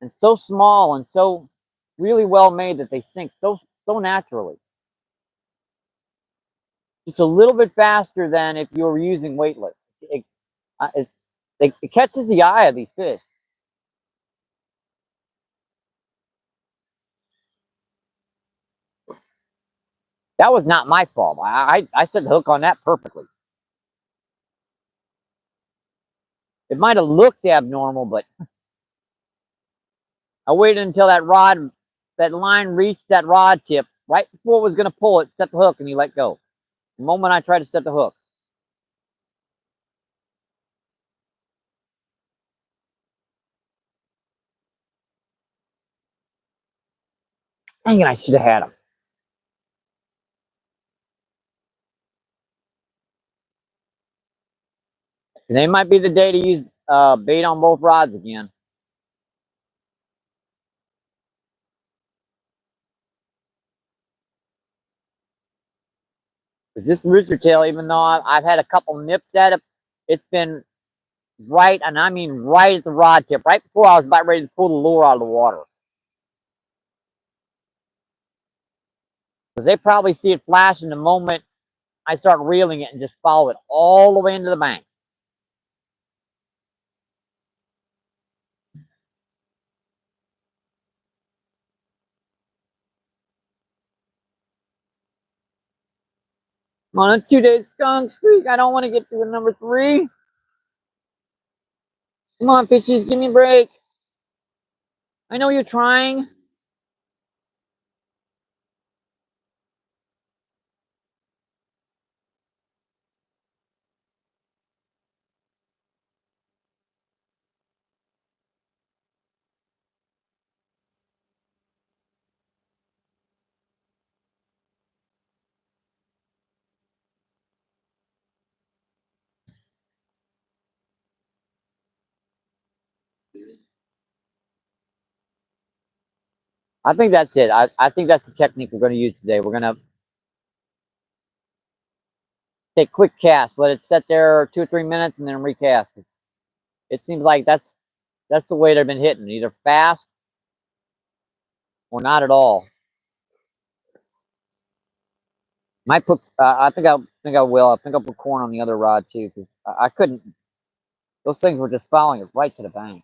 and so small and so really well made that they sink so naturally. It's a little bit faster than if you were using weightless. It catches the eye of these fish. That was not my fault. I set the hook on that perfectly. It might have looked abnormal, but I waited until that line reached that rod tip right before it was going to pull it, set the hook, and he let go. The moment I tried to set the hook. Dang it, I should have had him. Today might be the day to use bait on both rods again. This rooster tail, even though I've had a couple nips at it, it's been right, and I mean right at the rod tip, right before I was about ready to pull the lure out of the water. Because they probably see it flashing the moment I start reeling it and just follow it all the way into the bank. I'm on a 2-day skunk streak. I don't want to get to the number 3. Come on, fishies, give me a break. I know you're trying. I think that's it. I think that's the technique we're going to use today. We're going to take quick casts, let it sit there 2 or 3 minutes, and then recast. It seems like that's the way they've been hitting, either fast or not at all. Might put. I think I will. I think I'll put corn on the other rod too, because I couldn't. Those things were just following it right to the bank.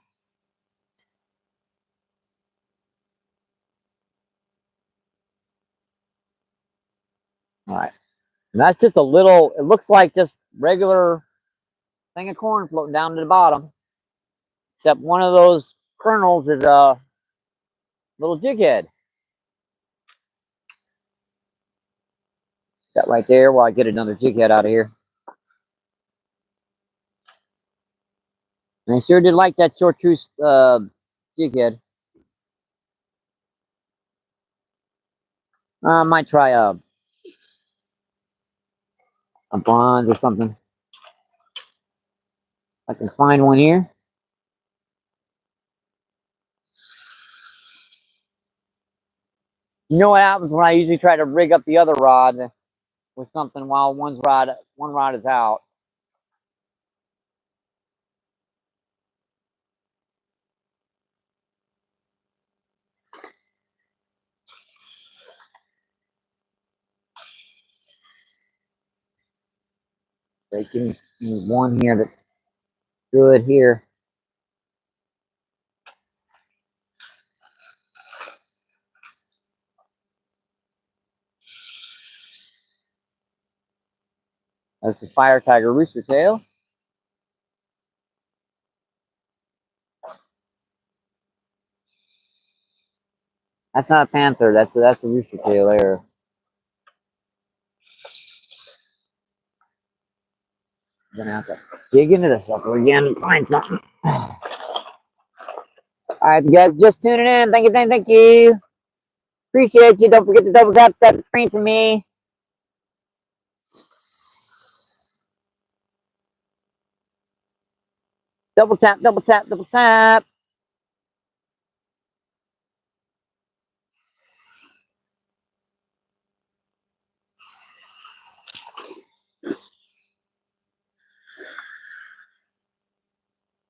All right, and that's just a little. It looks like just regular thing of corn floating down to the bottom, except one of those kernels is a little jig head. That right there. While I get another jig head out of here. And I sure did like that chartreuse jig head. I might try a bronze or something. I can find one here. You know what happens when I usually try to rig up the other rod with something while one rod is out. So give me one here that's good here. That's the Fire Tiger Rooster Tail. That's not a panther. That's a rooster tail there. I'm gonna have to dig into this sucker again and find something. All right, you guys just tuning in. Thank you. Appreciate you. Don't forget to double tap that screen for me. Double tap, double tap, double tap.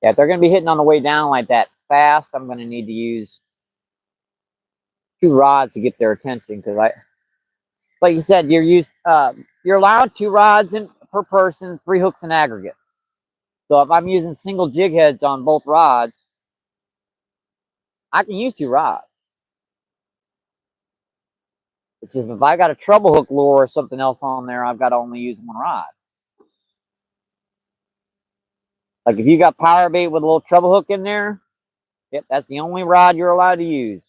Yeah, if they're going to be hitting on the way down like that fast, I'm going to need to use 2 rods to get their attention, because like you said, you're allowed 2 rods per person, 3 hooks in aggregate. So if I'm using single jig heads on both rods, I can use 2 rods. It's just if I got a treble hook lure or something else on there, I've got to only use 1 rod. Like if you got power bait with a little treble hook in there, yep, that's the only rod you're allowed to use.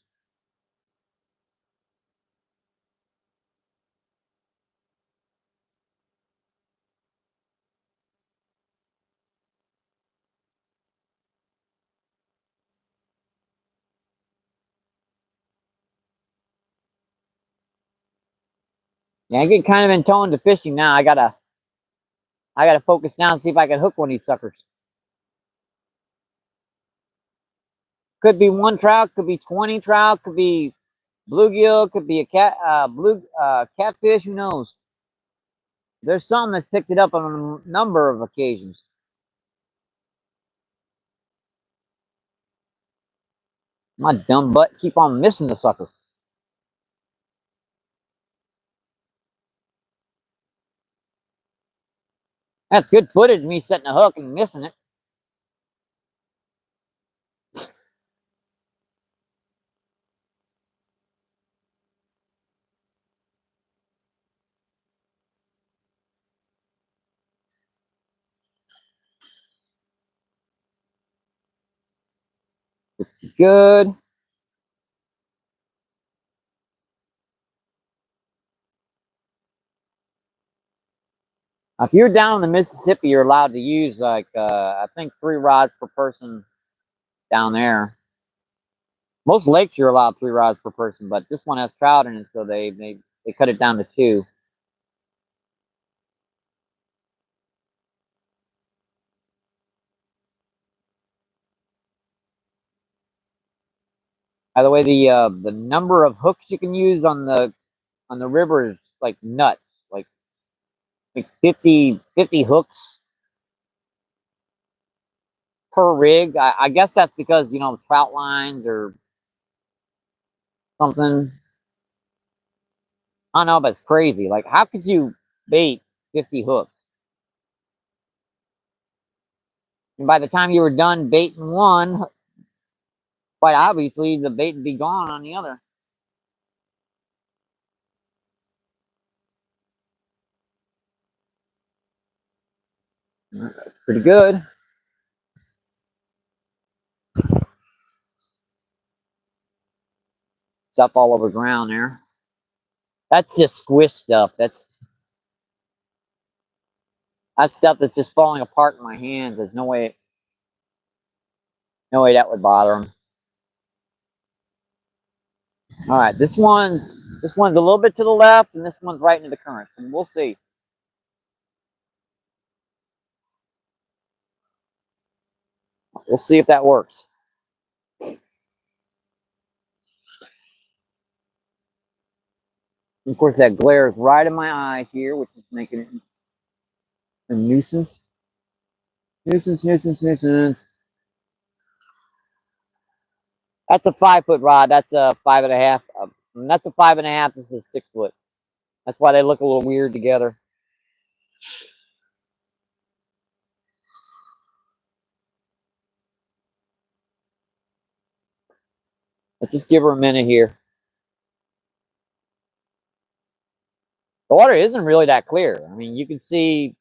Yeah, I get kind of in tone to fishing now. I gotta focus down and see if I can hook one of these suckers. Could be 1 trout, could be 20 trout, could be bluegill, could be a catfish. Who knows? There's some that's picked it up on a number of occasions. My dumb butt keep on missing the sucker. That's good footage of me setting a hook and missing it. Good. If you're down in the Mississippi, you're allowed to use like I think 3 rods per person down there. Most lakes you're allowed 3 rods per person, but this one has trout in it, so they cut it down to 2. By the way, the number of hooks you can use on the river is like nuts. Like 50 hooks per rig. I guess that's because trout lines or something. I don't know, but it's crazy. Like, how could you bait 50 hooks? And by the time you were done baiting one, quite obviously the bait would be gone on the other. Pretty good. Stuff all over the ground there. That's just squish stuff. That's stuff that's just falling apart in my hands. There's no way that would bother them. All right, this one's a little bit to the left, and this one's right into the current. And we'll see. We'll see if that works. And of course, that glare is right in my eyes here, which is making it a nuisance. Nuisance. That's a 5-foot rod. That's a 5.5. That's a 5.5. This is a 6-foot. That's why they look a little weird together. Let's just give her a minute here. The water isn't really that clear. I mean, you can see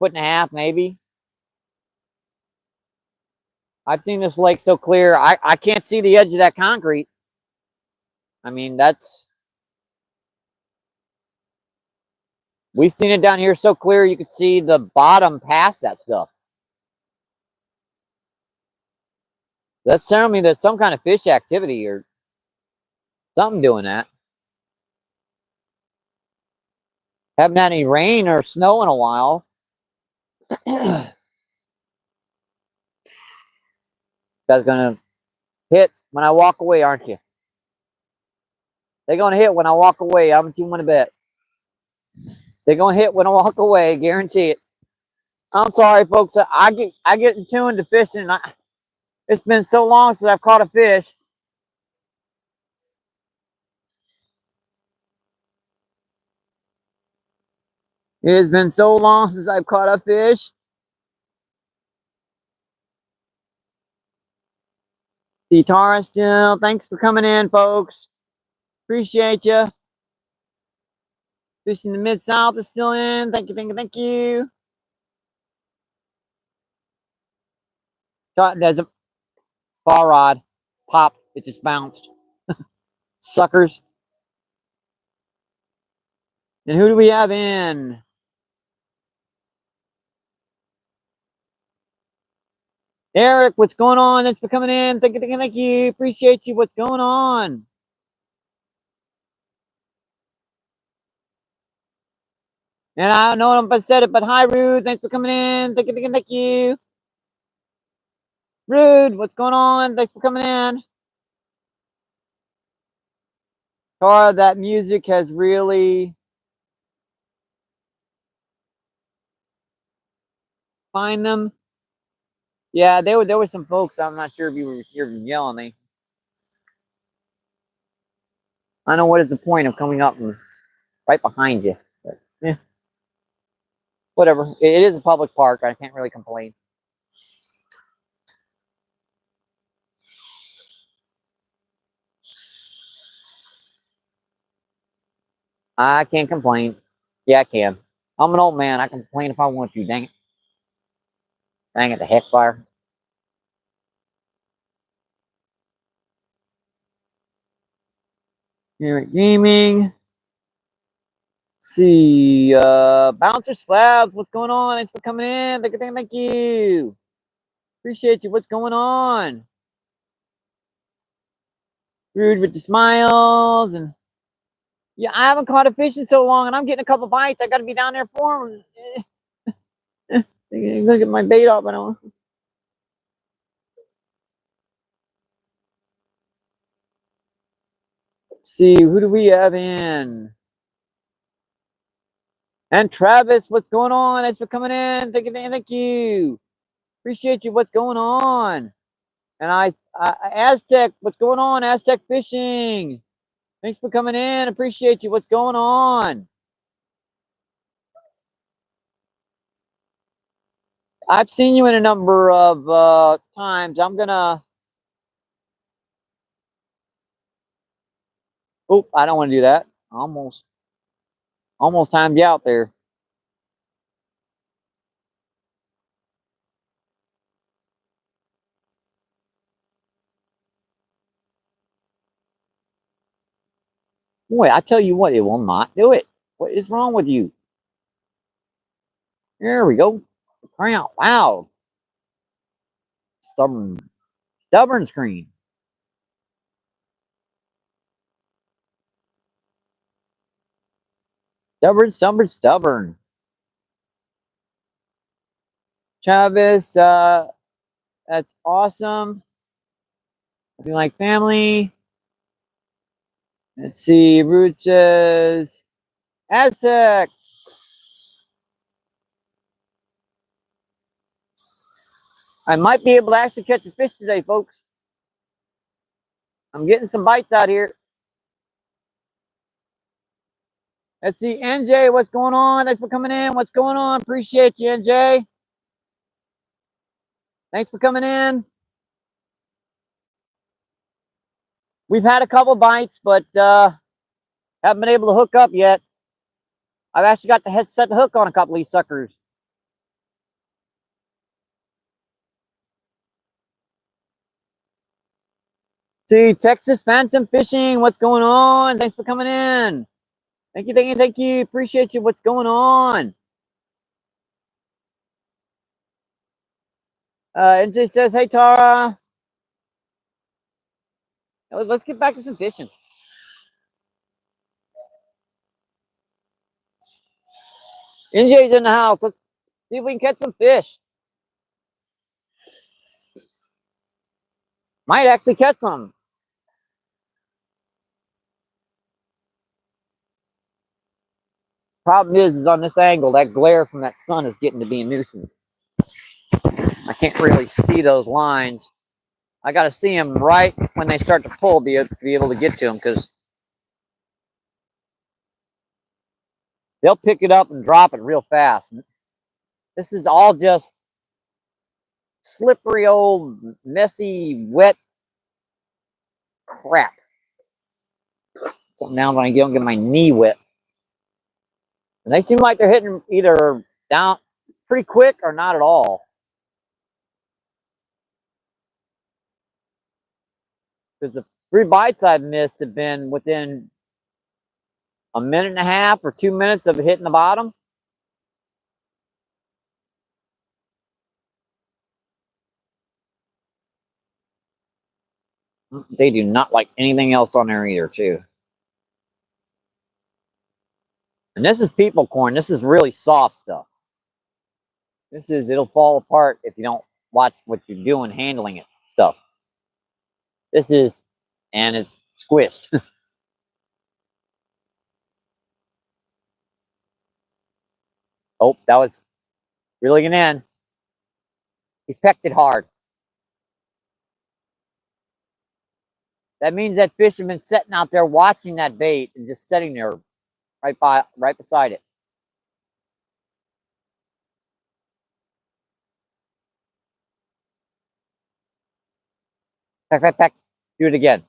1.5 maybe. I've seen this lake so clear, I can't see the edge of that concrete. I mean, we've seen it down here so clear you could see the bottom past that stuff. That's telling me there's some kind of fish activity or something doing that. Haven't had any rain or snow in a while. That's gonna hit when I walk away, aren't you? They're gonna hit when I walk away. How much you want to bet? They're gonna hit when I walk away, guarantee it. I'm sorry, folks. I get in tune to fishing. It's been so long since I've caught a fish. It has been so long since I've caught a fish. The Tara still. Thanks for coming in, folks. Appreciate you. Fishing the Mid-South is still in. Thank you. There's a fall rod. Pop. It just bounced. Suckers. And who do we have in? Eric, what's going on? Thanks for coming in. Thank you. Appreciate you. What's going on? And I don't know if I said it, but hi, Rude. Thanks for coming in. Thank you. Rude, what's going on? Thanks for coming in. Tara, that music has really find them. Yeah, there were some folks. I'm not sure if you were yelling me. I know what is the point of coming up and right behind you. But, yeah, whatever. It is a public park. I can't really complain. I can't complain. Yeah, I can. I'm an old man. I can complain if I want to. Dang it. Dang it, the heck fire. Here at gaming. Let's see. Bouncer Slabs, what's going on? Thanks for coming in. Thank you. Appreciate you. What's going on? Rude with the smiles. And yeah, I haven't caught a fish in so long, and I'm getting a couple bites. I got to be down there for them. I'm gonna get my bait off. I don't. Let's see, who do we have in? And Travis, what's going on? Thanks for coming in. Thank you. Appreciate you. What's going on? And Aztec, what's going on? Aztec Fishing. Thanks for coming in. Appreciate you. What's going on? I've seen you in a number of times. I'm gonna. Oh, I don't want to do that. Almost timed you out there. Boy, I tell you what, it will not do it. What is wrong with you? There we go. Crown. Wow. Stubborn screen. Stubborn. Travis, that's awesome. Looking like family. Let's see. Root says Aztec. I might be able to actually catch a fish today, folks. I'm getting some bites out here. Let's see, NJ, what's going on? Thanks for coming in. What's going on? Appreciate you, NJ. Thanks for coming in. We've had a couple bites, but haven't been able to hook up yet. I've actually got to set the hook on a couple of these suckers. See, Texas Phantom Fishing, what's going on? Thanks for coming in. Thank you. Appreciate you. What's going on? NJ says, hey, Tara. Let's get back to some fishing. NJ's in the house. Let's see if we can catch some fish. Might actually catch some. Problem is on this angle, that glare from that sun is getting to be a nuisance. I can't really see those lines. I got to see them right when they start to pull to be able to get to them, because they'll pick it up and drop it real fast. This is all just slippery old, messy, wet crap. So now when I don't get my knee wet. And they seem like they're hitting either down pretty quick or not at all. Because the 3 bites I've missed have been within a minute and a half or 2 minutes of hitting the bottom. They do not like anything else on there either, too. And this is people corn. This is really soft stuff. It'll fall apart if you don't watch what you're doing handling it stuff. And it's squished. Oh, that was reeling it in. He pecked it hard. That means that fish have been sitting out there watching that bait and just sitting there right beside it. Peck, peck, peck. Do it again.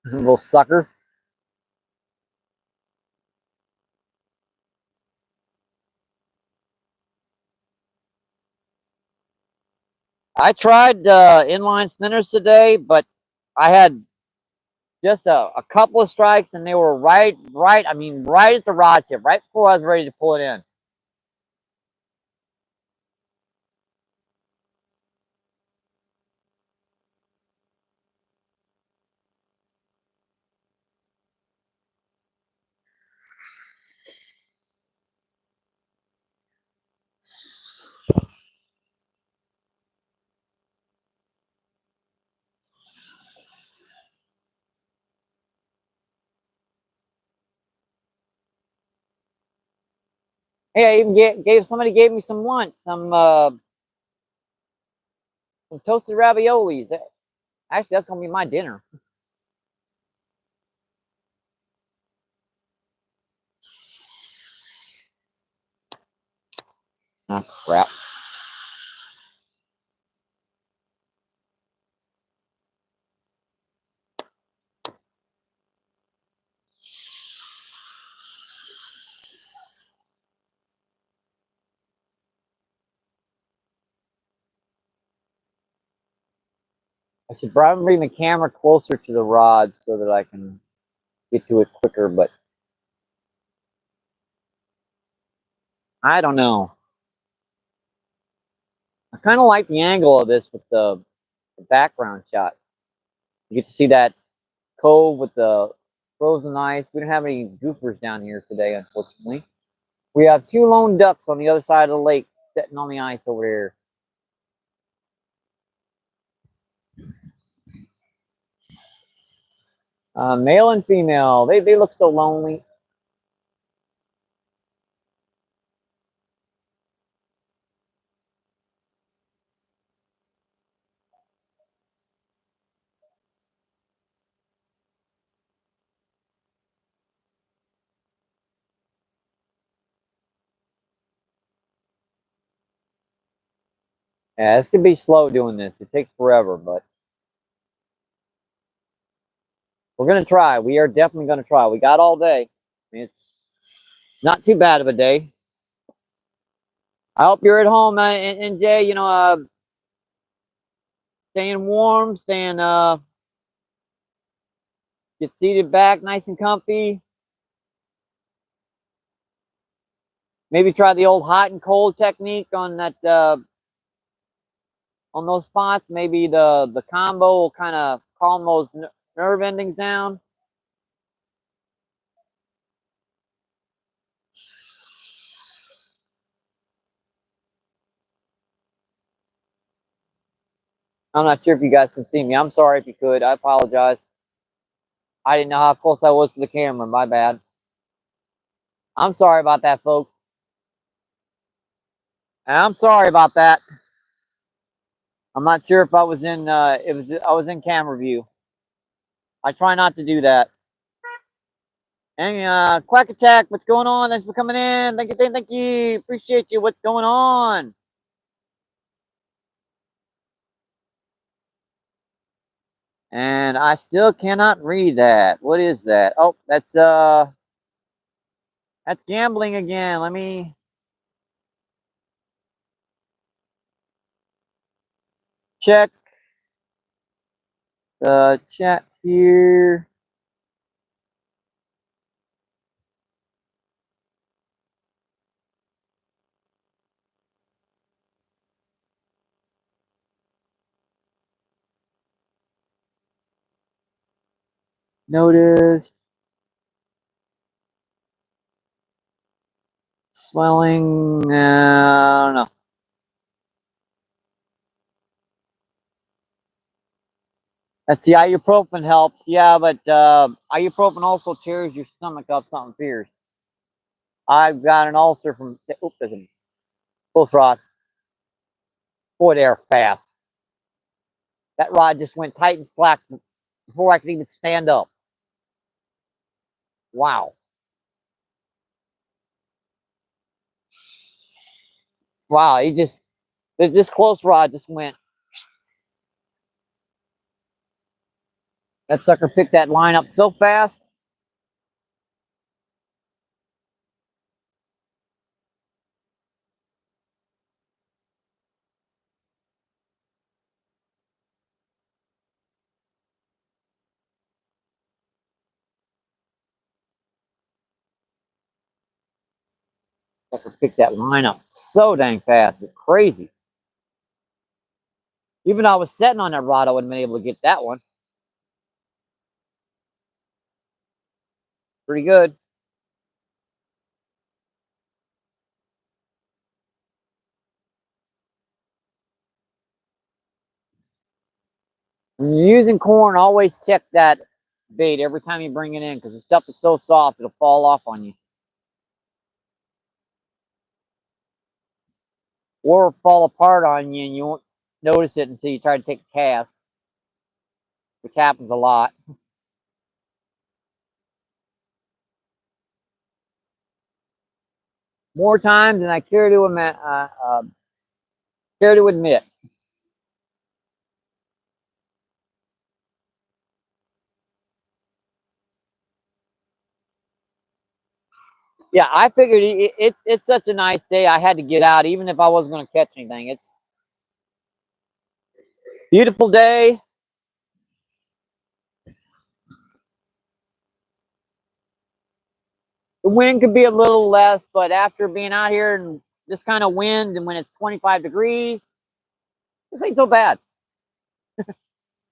Little sucker. I tried inline spinners today, but I had just a couple of strikes, and they were right at the rod tip, right before I was ready to pull it in. Hey, I even gave somebody gave me some lunch, some toasted raviolis. Actually, that's gonna be my dinner. Ah, crap. I should probably bring the camera closer to the rod so that I can get to it quicker, but I don't know. I kind of like the angle of this with the background shots. You get to see that cove with the frozen ice. We don't have any goofers down here today, unfortunately. We have two lone ducks on the other side of the lake sitting on the ice over here. Male and female. They look so lonely. Yeah, this could be slow doing this. It takes forever, but we're gonna try. We are definitely gonna try. We got all day. I mean, it's not too bad of a day. I hope you're at home, and Jay. Staying warm, staying get seated back, nice and comfy. Maybe try the old hot and cold technique on that on those spots. Maybe the combo will kind of calm those nerve endings down. I'm not sure if you guys can see me. I'm sorry if you could. I apologize. I didn't know how close I was to the camera. My bad. I'm sorry about that, folks. I'm sorry about that. I'm not sure if I was in I was in camera view. I try not to do that. And Quack Attack, what's going on? Thanks for coming in. Thank you, thank you. Appreciate you. What's going on? And I still cannot read that. What is that? Oh, that's gambling again. Let me check the chat here. Notice swelling. I don't know. Let's see, ibuprofen helps. Yeah, but ibuprofen also tears your stomach up something fierce. I've got an ulcer from, oops, there's a close rod. Boy, they're fast. That rod just went tight and slack before I could even stand up. Wow. Wow, this close rod just went. That sucker picked that line up so fast. Sucker picked that line up so dang fast. It's crazy. Even though I was sitting on that rod, I wouldn't have been able to get that one. Pretty good. When you're using corn, always check that bait every time you bring it in because the stuff is so soft, it'll fall off on you. Or fall apart on you and you won't notice it until you try to take a cast, which happens a lot. More times than I care to admit. Yeah, I figured it's such a nice day. I had to get out, even if I wasn't going to catch anything. It's a beautiful day. The wind could be a little less, but after being out here in this kind of wind and when it's 25 degrees, this ain't so bad.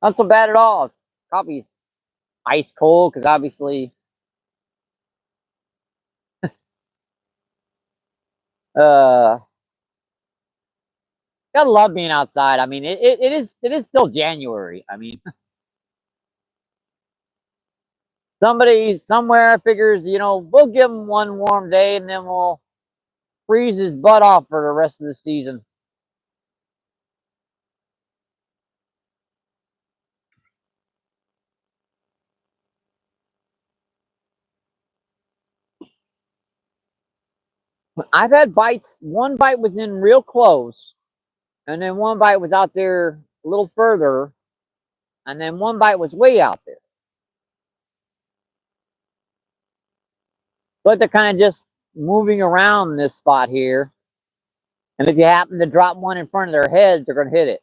Not so bad at all. Coffee's ice cold because obviously, uh, gotta love being outside. I mean, it is still January. I mean, somebody somewhere figures, we'll give him one warm day and then we'll freeze his butt off for the rest of the season. I've had bites. One bite was in real close, and then one bite was out there a little further, and then one bite was way out there. But they're kind of just moving around this spot here. And if you happen to drop one in front of their heads, they're going to hit it.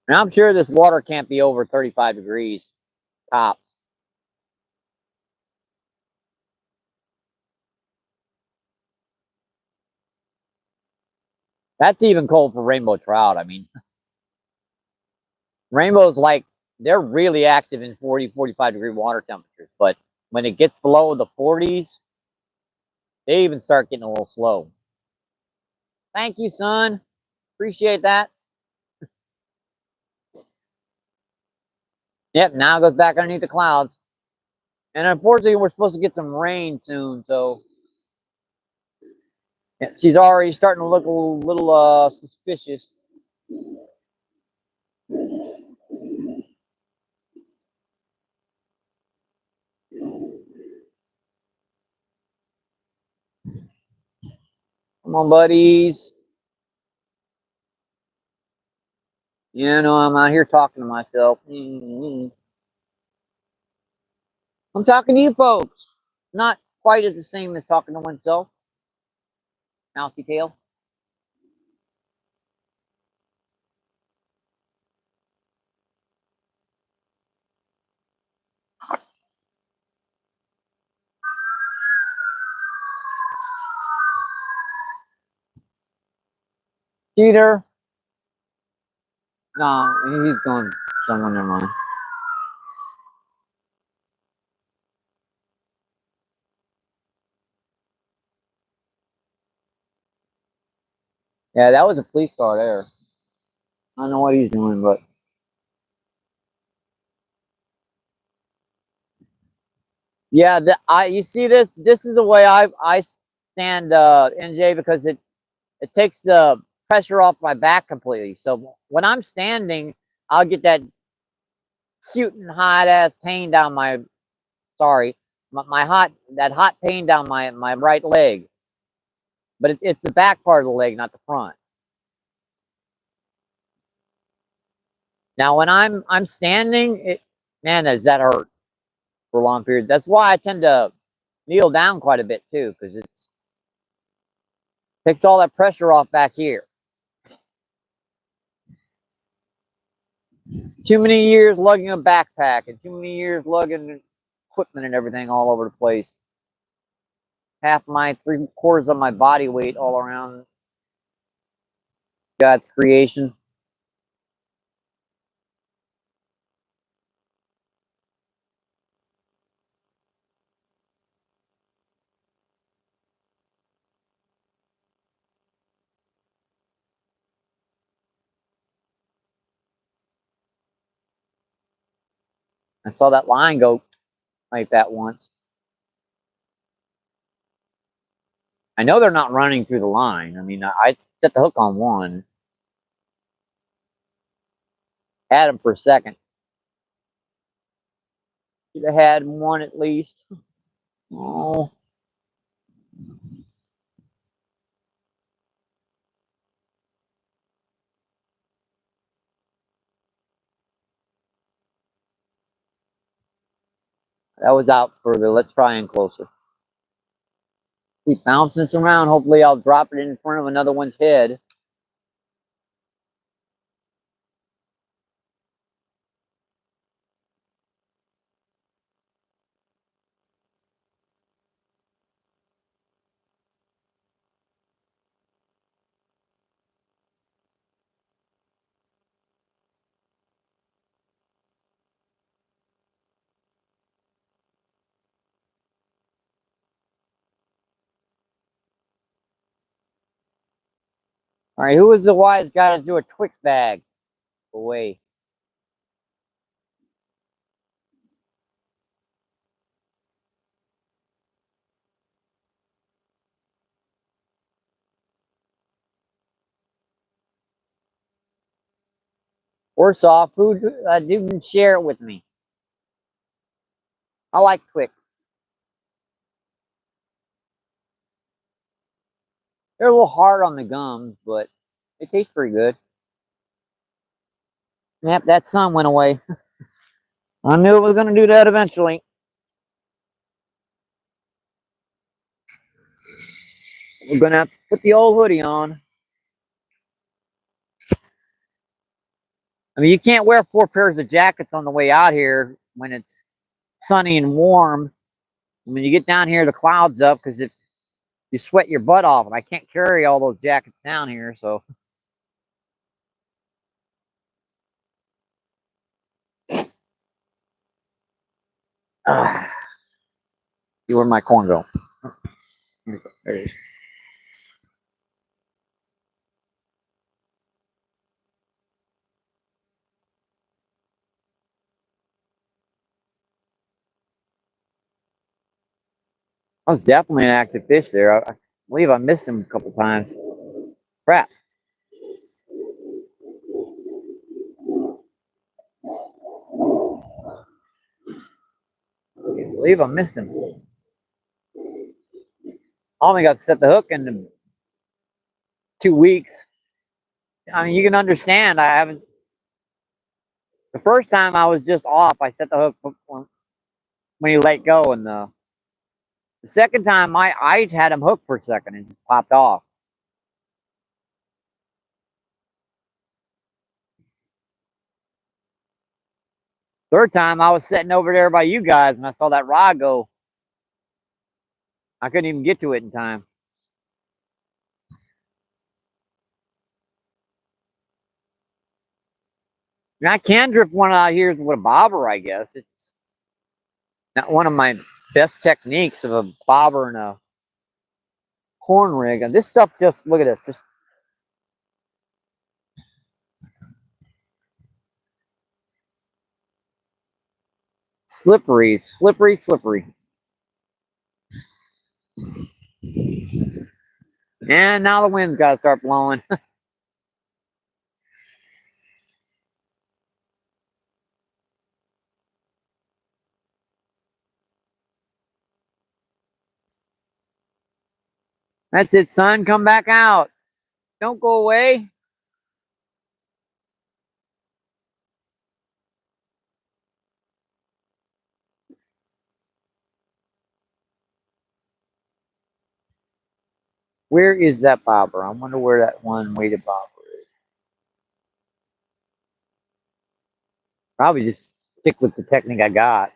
And I'm sure this water can't be over 35 degrees tops. That's even cold for rainbow trout. I mean, rainbows, like, they're really active in 40, 45-degree water temperatures. But when it gets below the 40s, they even start getting a little slow. Thank you, son. Appreciate that. Yep, now it goes back underneath the clouds. And unfortunately, we're supposed to get some rain soon, so yeah, she's already starting to look a little suspicious. Come on, buddies. I'm out here talking to myself. I'm talking to you folks. Not quite as the same as talking to oneself. Mousy tail. Cheater. No, he's going somewhere. Never mind. Yeah, that was a police car there. I don't know what he's doing, but yeah, you see this. This is the way I stand NJ, because it takes the pressure off my back completely. So when I'm standing, I'll get that shooting hot ass pain down my sorry my hot that hot pain down my right leg, but it's the back part of the leg, not the front. Now when I'm standing, man, does that hurt for a long period. That's why I tend to kneel down quite a bit too, because it's takes all that pressure off back here. Too many years lugging a backpack and too many years lugging equipment and everything all over the place. Half my 3/4 of my body weight all around God's creation. I saw that line go like that once. I know they're not running through the line. I mean, I set the hook on one, had him for a second. Should have had one at least. Oh, that was out further. Let's try in closer. Keep bouncing this around. Hopefully, I'll drop it in front of another one's head. All right, who was the wise guy to do a Twix bag away? Worse off, who didn't share it with me? I like Twix. They're a little hard on the gums, but they taste pretty good. Yep, that sun went away. I knew it was going to do that eventually. We're going to have to put the old hoodie on. I mean, you can't wear 4 pairs of jackets on the way out here when it's sunny and warm. When you get down here, the clouds up, because if you sweat your butt off, and I can't carry all those jackets down here, so. See where my corn go. There it is. I was definitely an active fish there. I believe I missed him a couple times. Crap. I can't believe I missed him. I only got to set the hook in 2 weeks. I mean, you can understand. I haven't. The first time I was just off. I set the hook when he let go, and the second time I had him hooked for a second and just popped off. Third time I was sitting over there by you guys, and I saw that rod go. I couldn't even get to it in time. And I can drift one out here with a bobber, I guess. It's not one of my best techniques of a bobber and a corn rig. And this stuff just, look at this. Just Slippery, slippery, slippery. And now the wind's got to start blowing. That's it, son. Come back out. Don't go away. Where is that bobber? I wonder where that one weighted bobber is. Probably just stick with the technique I got.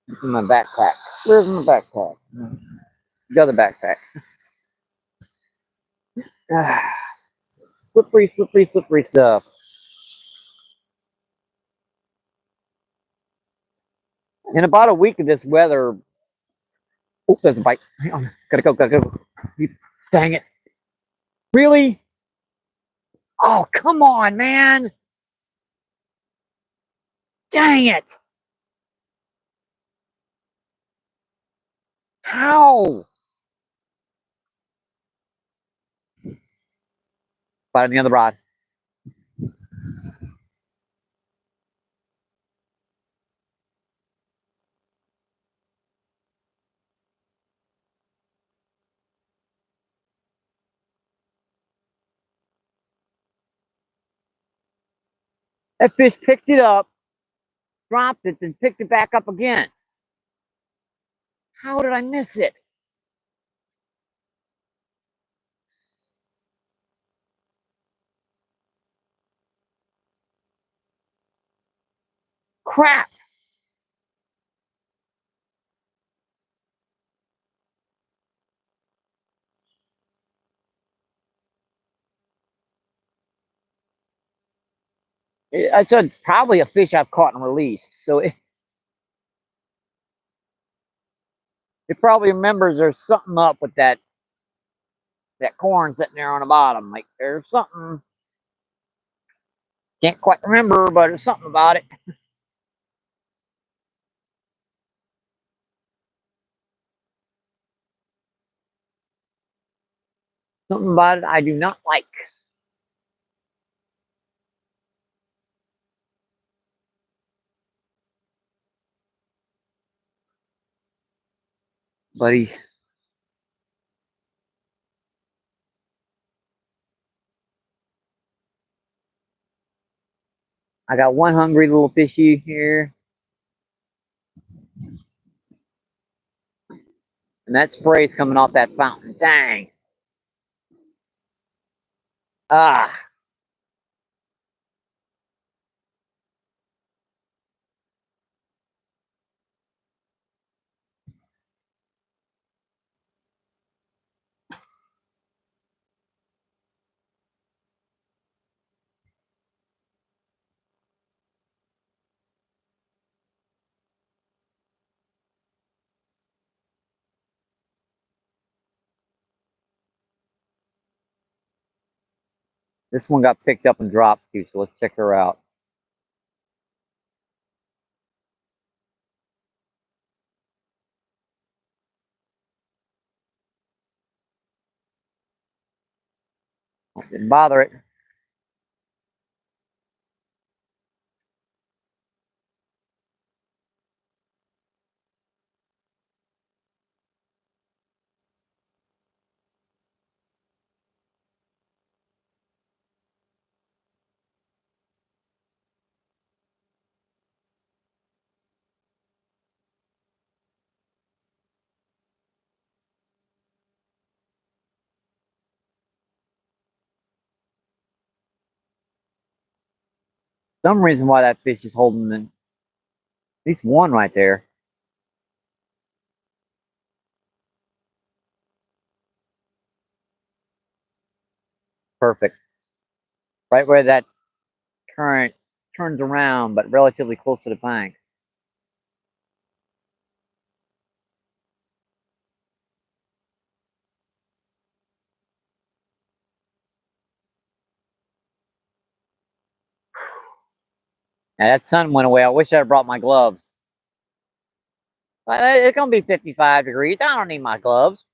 It's in my backpack. Where's my backpack? The other backpack. Slippery, slippery, slippery stuff. In about a week of this weather. Oh, there's a bite. Hang on. Gotta go, gotta go. Dang it. Really? Oh, come on, man. Dang it. How? Bite on the other rod. That fish picked it up, dropped it, then picked it back up again. How did I miss it? Crap. It's probably a fish I've caught and released. So it probably remembers there's something up with that corn sitting there on the bottom. Like there's something. Can't quite remember, but there's something about it. Something about it I do not like. But I got one hungry little fishy here. And that spray's coming off that fountain. Dang. Ah. This one got picked up and dropped too, so let's check her out. Didn't bother it. Some reason why that fish is holding at least one right there. Perfect. Right where that current turns around, but relatively close to the bank. Now that sun went away. I wish I had brought my gloves. But it's gonna be 55 degrees. I don't need my gloves.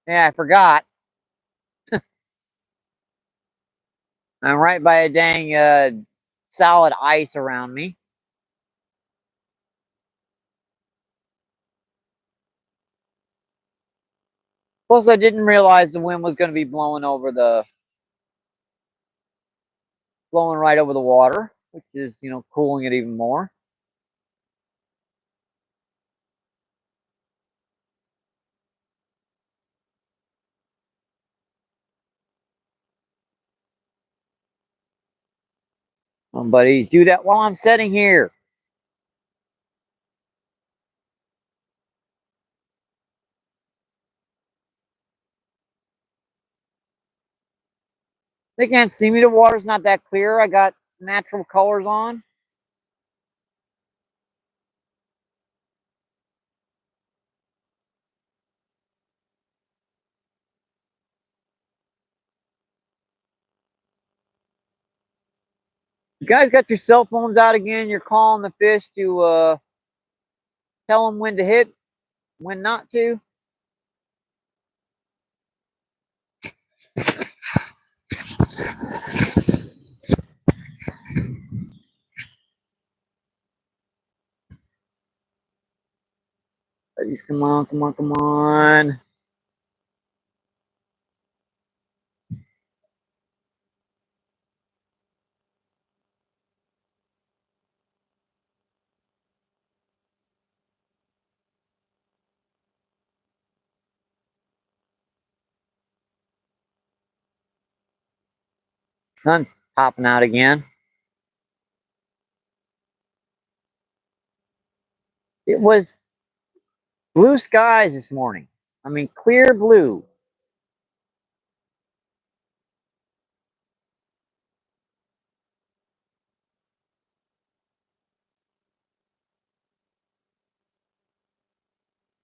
Yeah, I forgot. I'm right by a dang solid ice around me. Plus, I didn't realize the wind was going to be blowing right over the water, which is, cooling it even more. Buddies, do that while I'm sitting here. They can't see me. The water's not that clear. I got natural colors on. You guys got your cell phones out again. You're calling the fish to tell them when to hit, when not to. Buddies, come on, come on, come on. Sun's popping out again. It was blue skies this morning. I mean, clear blue.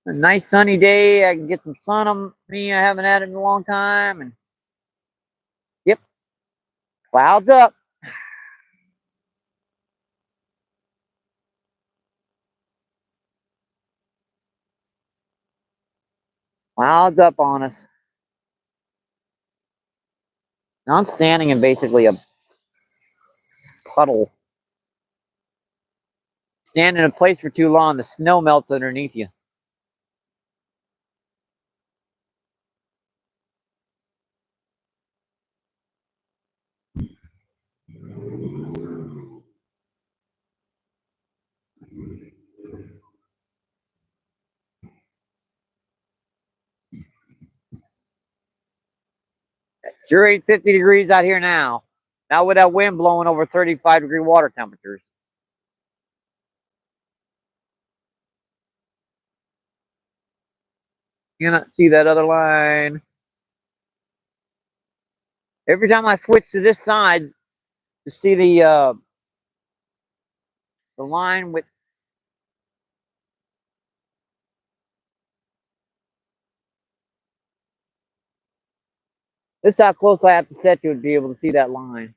A nice sunny day. I can get some sun on me. I haven't had it in a long time. And yep, clouds up. Clouds up on us. Now I'm standing in basically a puddle. Stand in a place for too long, the snow melts underneath you. It's sure ain't 50 degrees out here now. Not with that wind blowing over 35-degree water temperatures. You cannot see that other line. Every time I switch to this side to see the line with this, how close I have to set to be able to see that line.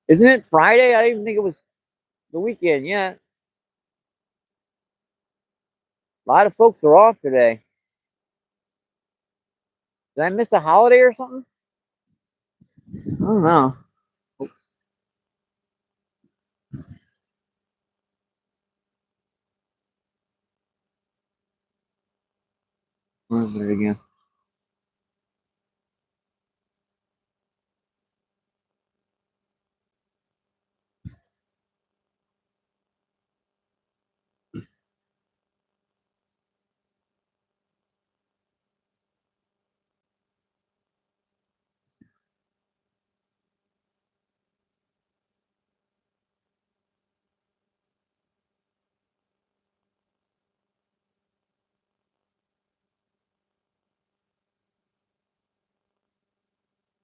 Isn't it Friday? I didn't even think it was the weekend yet. A lot of folks are off today. Did I miss a holiday or something? I don't know. Where's it again?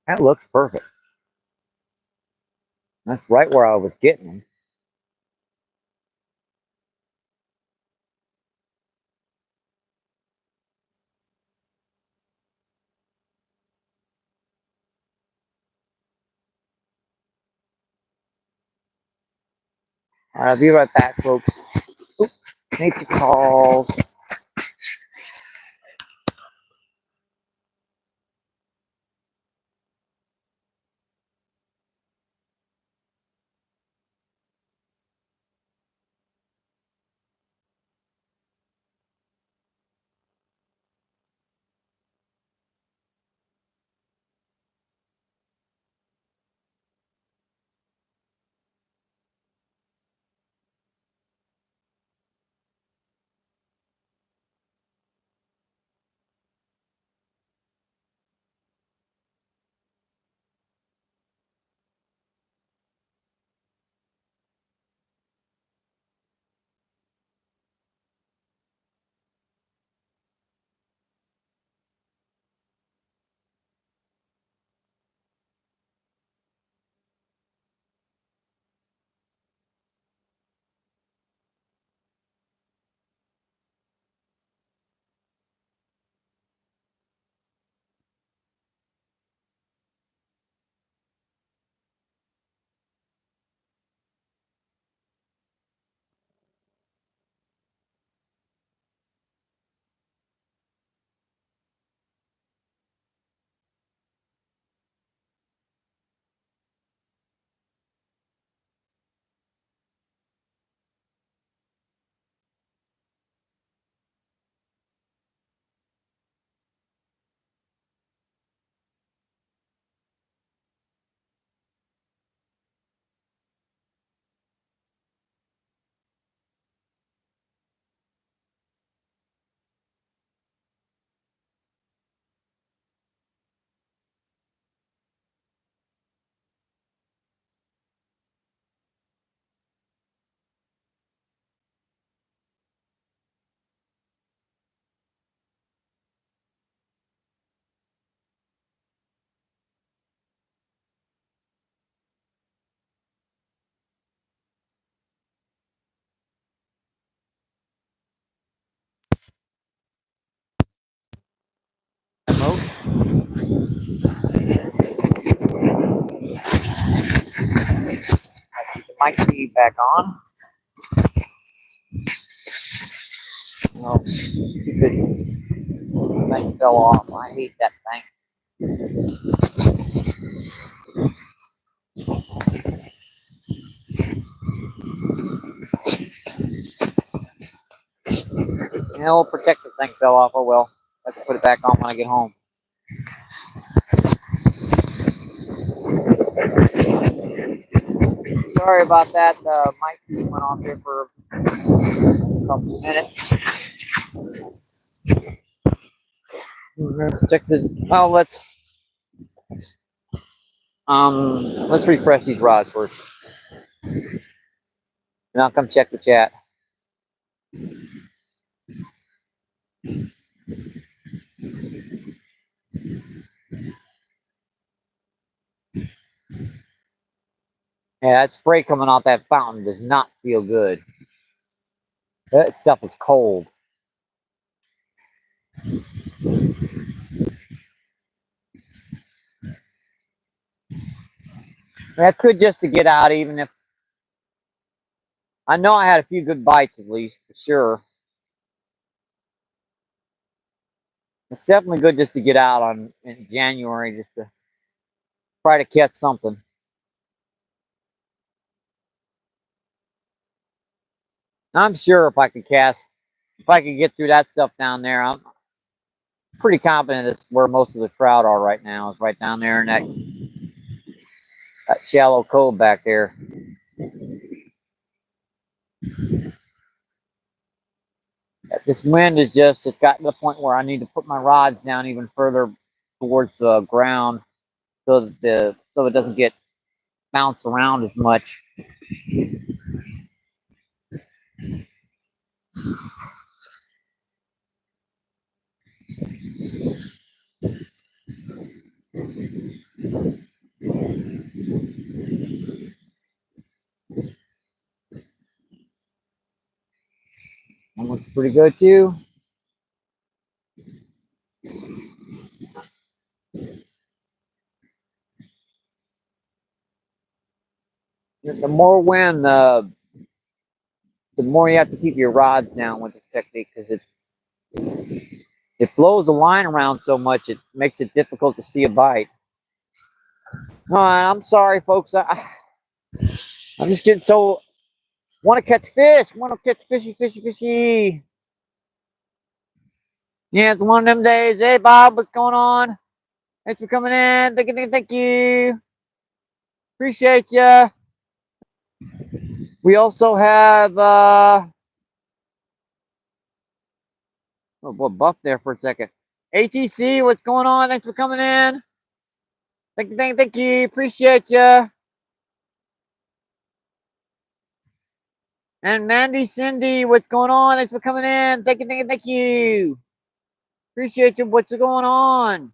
That looks perfect. That's right where I was getting them. All right, I'll be right back, folks. Oop, nature calls. Mic be back on. Oh, stupid thing fell off. I hate that thing. Hell, protective thing fell off. Oh well. Let's put it back on when I get home. Sorry about that. Mic went off here for a couple minutes. Let's check the. Oh, let's refresh these rods first, and I'll come check the chat. Yeah, that spray coming off that fountain does not feel good. That stuff is cold. That's good just to get out, even if I know I had a few good bites at least, for sure. It's definitely good just to get out in January, just to try to catch something. I'm sure if I could get through that stuff down there, I'm pretty confident it's where most of the trout are right now. Is right down there in that shallow cove back there. This wind is it's gotten to the point where I need to put my rods down even further towards the ground so that so it doesn't get bounced around as much. That looks pretty good too. The more wind, the more you have to keep your rods down with this technique because it blows the line around so much it makes it difficult to see a bite. All right, I'm sorry, folks. I'm just getting so want to catch fish. Want to catch fishy. Yeah, it's one of them days. Hey, Bob, what's going on? Thanks for coming in. Thank you. Appreciate you. We also have oh boy, Buff there for a second. ATC, what's going on? Thanks for coming in. Thank you. Appreciate you. And Mandy, Cindy, what's going on? Thanks for coming in. Thank you. Appreciate you. What's going on?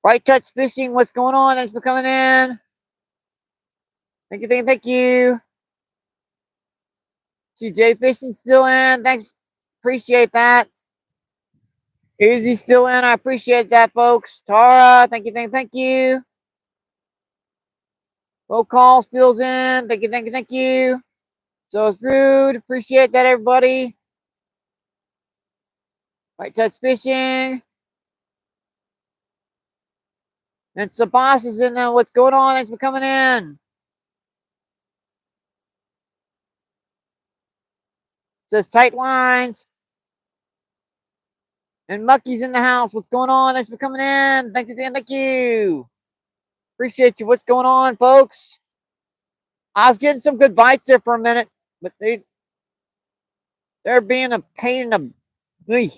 Right Touch Fishing, what's going on? Thanks for coming in. Thank you. See Jay Fishing still in. Thanks. Appreciate that. Easy still in. I appreciate that, folks. Tara, thank you. Roll call still's in. Thank you. So it's Rude. Appreciate that, everybody. Right Touch Fishing. And Sabas is in there. What's going on? Thanks for coming in. Says Tight Lines. And Mucky's in the house. What's going on? Thanks for coming in. Thank you. Appreciate you. What's going on, folks? I was getting some good bites there for a minute, but they're being a pain in the...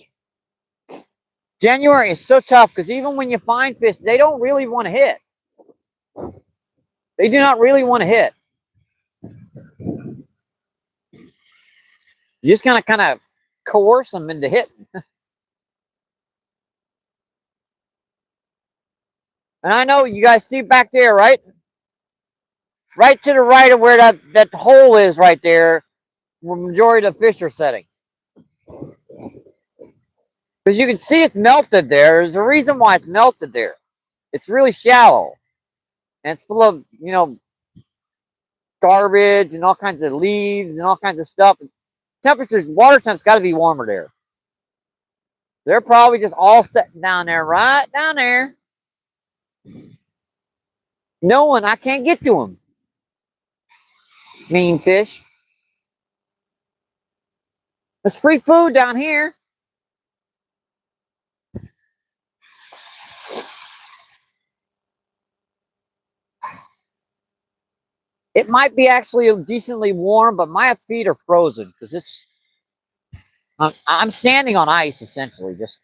January is so tough because even when you find fish, they don't really want to hit. They do not really want to hit. You just kind of coerce them into hitting. And I know you guys see back there, right? Right to the right of where that hole is right there, where the majority of the fish are setting. Because you can see it's melted there. There's a reason why it's melted there. It's really shallow. And it's full of, garbage and all kinds of leaves and all kinds of stuff. Temperatures, water temp's got to be warmer there. They're probably just all sitting down there, right down there, knowing I can't get to them. Mean fish. There's free food down here. It might be actually decently warm, but my feet are frozen because I'm standing on ice essentially. Just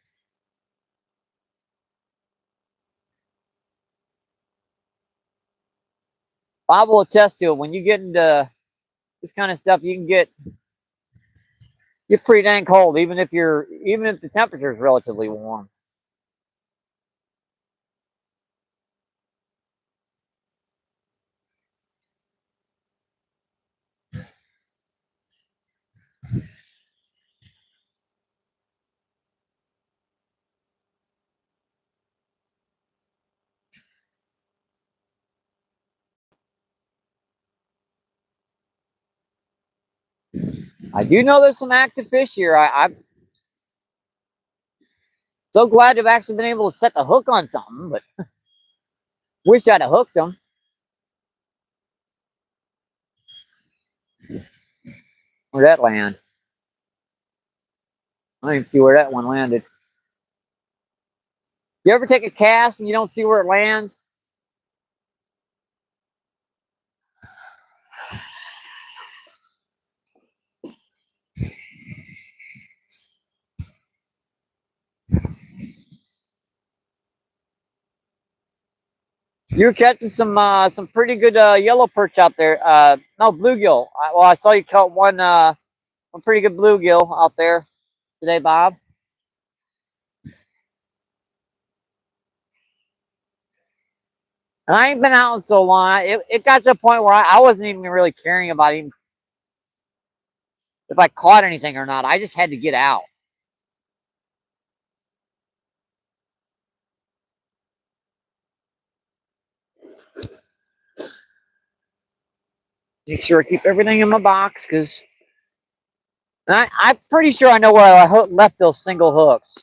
Bob will attest to it. When you get into this kind of stuff, you can get pretty dang cold, even if the temperature is relatively warm. I do know there's some active fish here. I'm so glad to have actually been able to set the hook on something, but wish I'd have hooked them. Where'd that land? I don't even see where that one landed. You ever take a cast and you don't see where it lands? You were catching some pretty good yellow perch out there. No, bluegill. I saw you caught one pretty good bluegill out there today, Bob. And I ain't been out in so long. It got to the point where I wasn't even really caring about even if I caught anything or not. I just had to get out. Make sure I keep everything in my box because I'm pretty sure I know where I left those single hooks.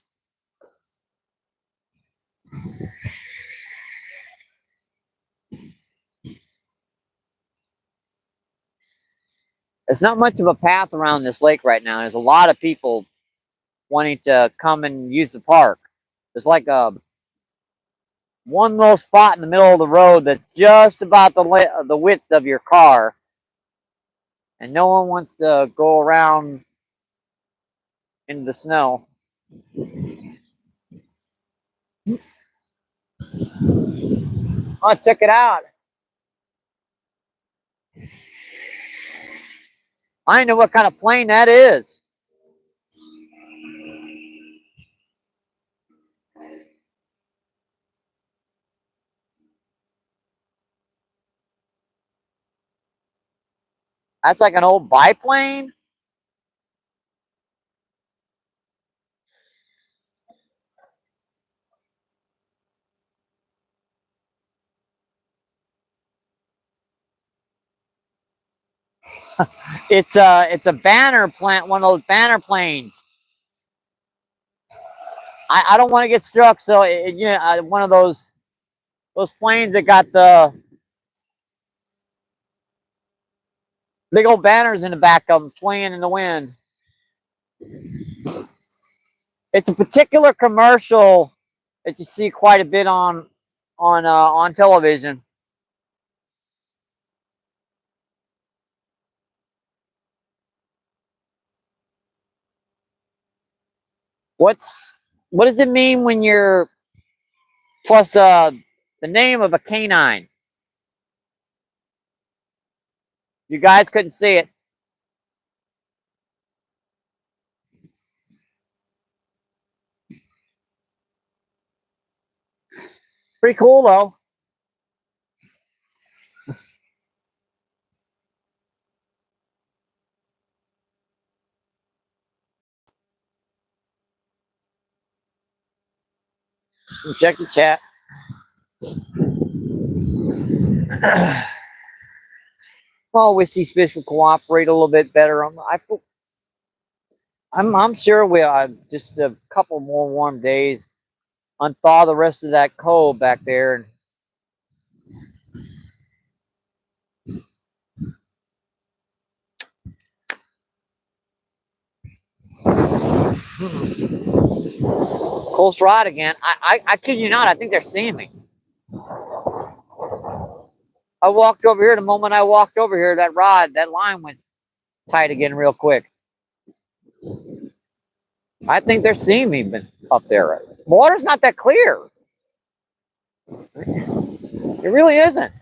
There's not much of a path around this lake right now. There's a lot of people wanting to come and use the park. There's like one little spot in the middle of the road that's just about the width of your car, and no one wants to go around in the snow. Oh, check it out. I know what kind of plane that is. That's like an old biplane. It's a banner plant, one of those banner planes. I don't want to get struck, so one of those planes that got the big old banners in the back of them swinging in the wind. It's a particular commercial that you see quite a bit on television. What does it mean when you're plus the name of a canine? You guys couldn't see it. Pretty cool though. Check the chat. Well, wish these fish would cooperate a little bit better. I'm sure we'll just a couple more warm days unthaw the rest of that cold back there. Close rod again. I kid you not. I think they're seeing me. I walked over here. The moment I walked over here, that line went tight again real quick. I think they're seeing me up there. Water's not that clear. It really isn't.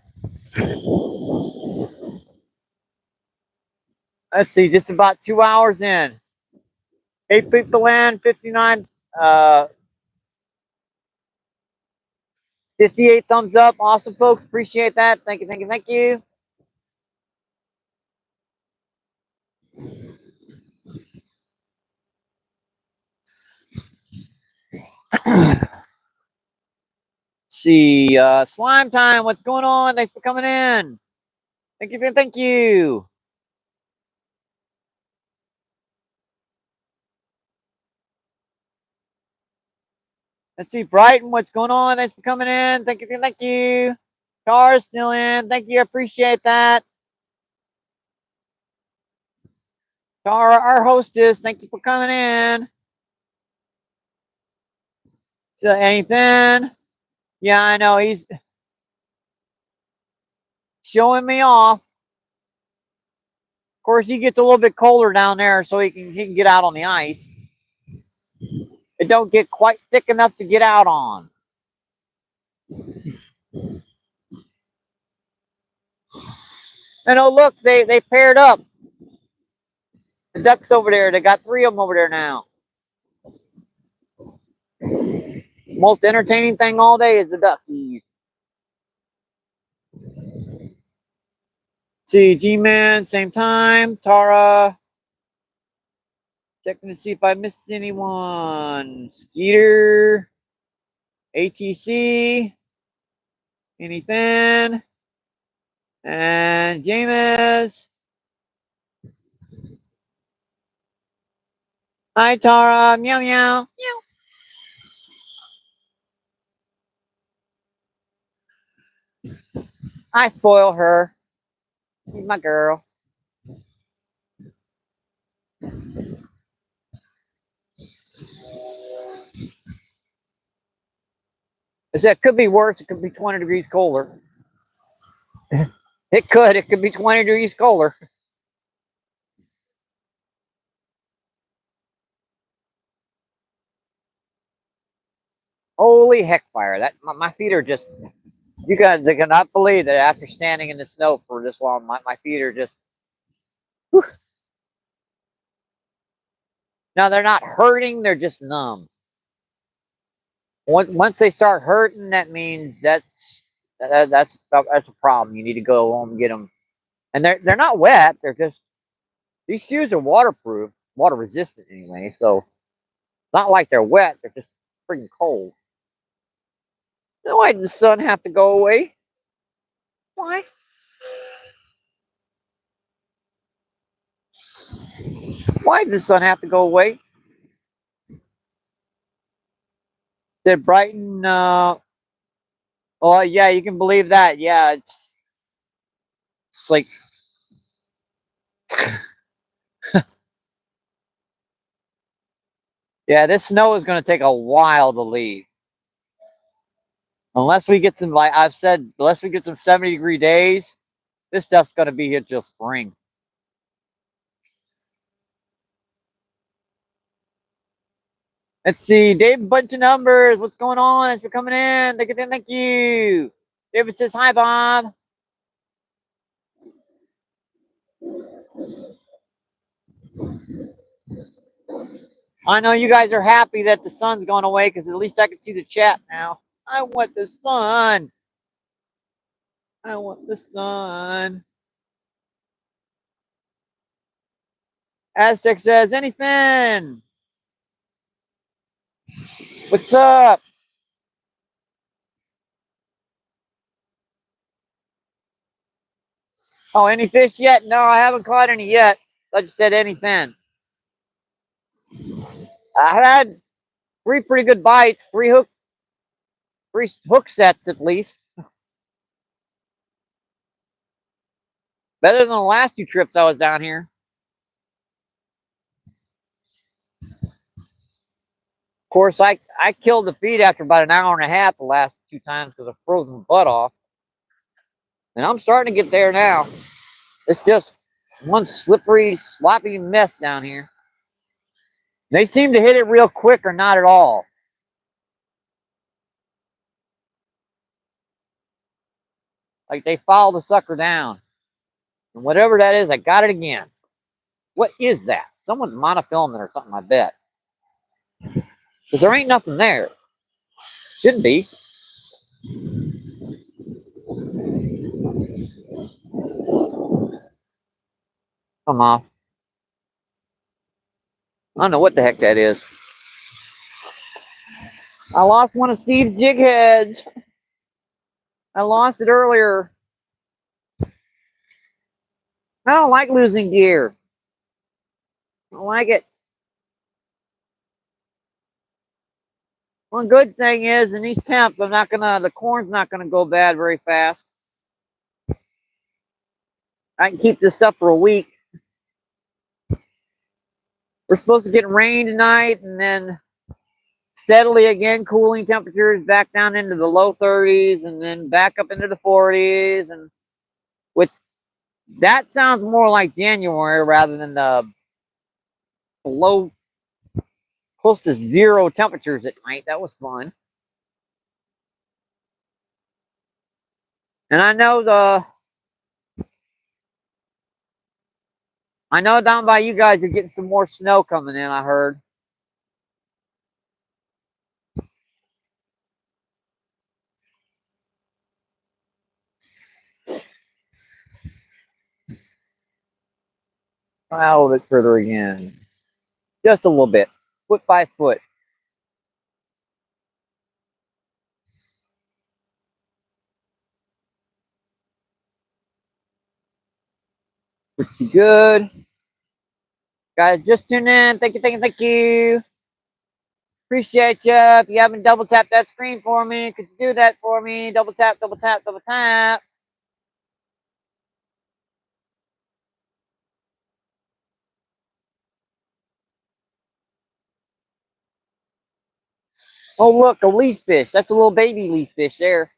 Let's see, just about 2 hours in. 8 people in, 59, 58 thumbs up. Awesome, folks. Appreciate that. Thank you, thank you, thank you. Let's see, slime time. What's going on? Thanks for coming in. Thank you, thank you. Let's see, Brighton. What's going on? Thanks for coming in. Thank you, thank you. Tara's still in. Thank you. I appreciate that. Tara, our hostess. Thank you for coming in. So anything? Yeah, I know he's showing me off. Of course, he gets a little bit colder down there, so he can get out on the ice. It don't get quite thick enough to get out on. And oh look, they paired up. The ducks over there. They got 3 of them over there now. Most entertaining thing all day is the duckies. See, G-Man, same time. Tara. Checking to see if I missed anyone. Skeeter, ATC, anything, and James. Hi, Tara. Meow, meow. Meow. I spoil her. She's my girl. It could be worse. It could be 20 degrees colder. It could. It could be 20 degrees colder. Holy heck fire. That my feet are just, you guys cannot believe that after standing in the snow for this long, my feet are just, whew. Now they're not hurting, they're just numb. Once they start hurting, that means that's a problem. You need to go home and get them. And they're not wet. They're just, these shoes are waterproof, water resistant anyway. So it's not like they're wet. They're just freaking cold. Now, why did the sun have to go away? Why? Why did the sun have to go away? Did Brighton? Oh yeah, you can believe that. Yeah, it's like yeah, this snow is going to take a while to leave. Unless we get some, like I've said, unless we get some 70-degree days, this stuff's going to be here till spring. Let's see, Dave, bunch of numbers. What's going on? Thanks for coming in. Thank you. David says hi, Bob. I know you guys are happy that the sun's going away because at least I can see the chat now. I want the sun. I want the sun. Aztec says, anything. What's up? Oh, any fish yet? No, I haven't caught any yet. I just said anything. I've had 3 pretty good bites, 3 hook sets at least. Better than the last 2 trips I was down here. Of course, I killed the feed after about an hour and a half the last 2 times because I froze my butt off. And I'm starting to get there now. It's just one slippery, sloppy mess down here. They seem to hit it real quick or not at all. Like they follow the sucker down. And whatever that is, I got it again. What is that? Someone's monofilming or something, I bet. Because there ain't nothing there. Shouldn't be. Come on. I don't know what the heck that is. I lost one of Steve's jig heads. I lost it earlier. I don't like losing gear. I don't like it. One good thing is, in these temps, the corn's not gonna go bad very fast. I can keep this stuff for a week. We're supposed to get rain tonight, and then steadily again cooling temperatures back down into the low 30s, and then back up into the 40s, and which that sounds more like January rather than the low, close to 0 temperatures at night. That was fun. And I know down by you guys are getting some more snow coming in, I heard. Try a little bit further again. Just a little bit. Foot by foot. Pretty good. Guys, just tune in. Thank you, thank you, thank you. Appreciate you. If you haven't double tapped that screen for me, could you do that for me? Double tap, double tap, double tap. Oh, look, a leaf fish. That's a little baby leaf fish there.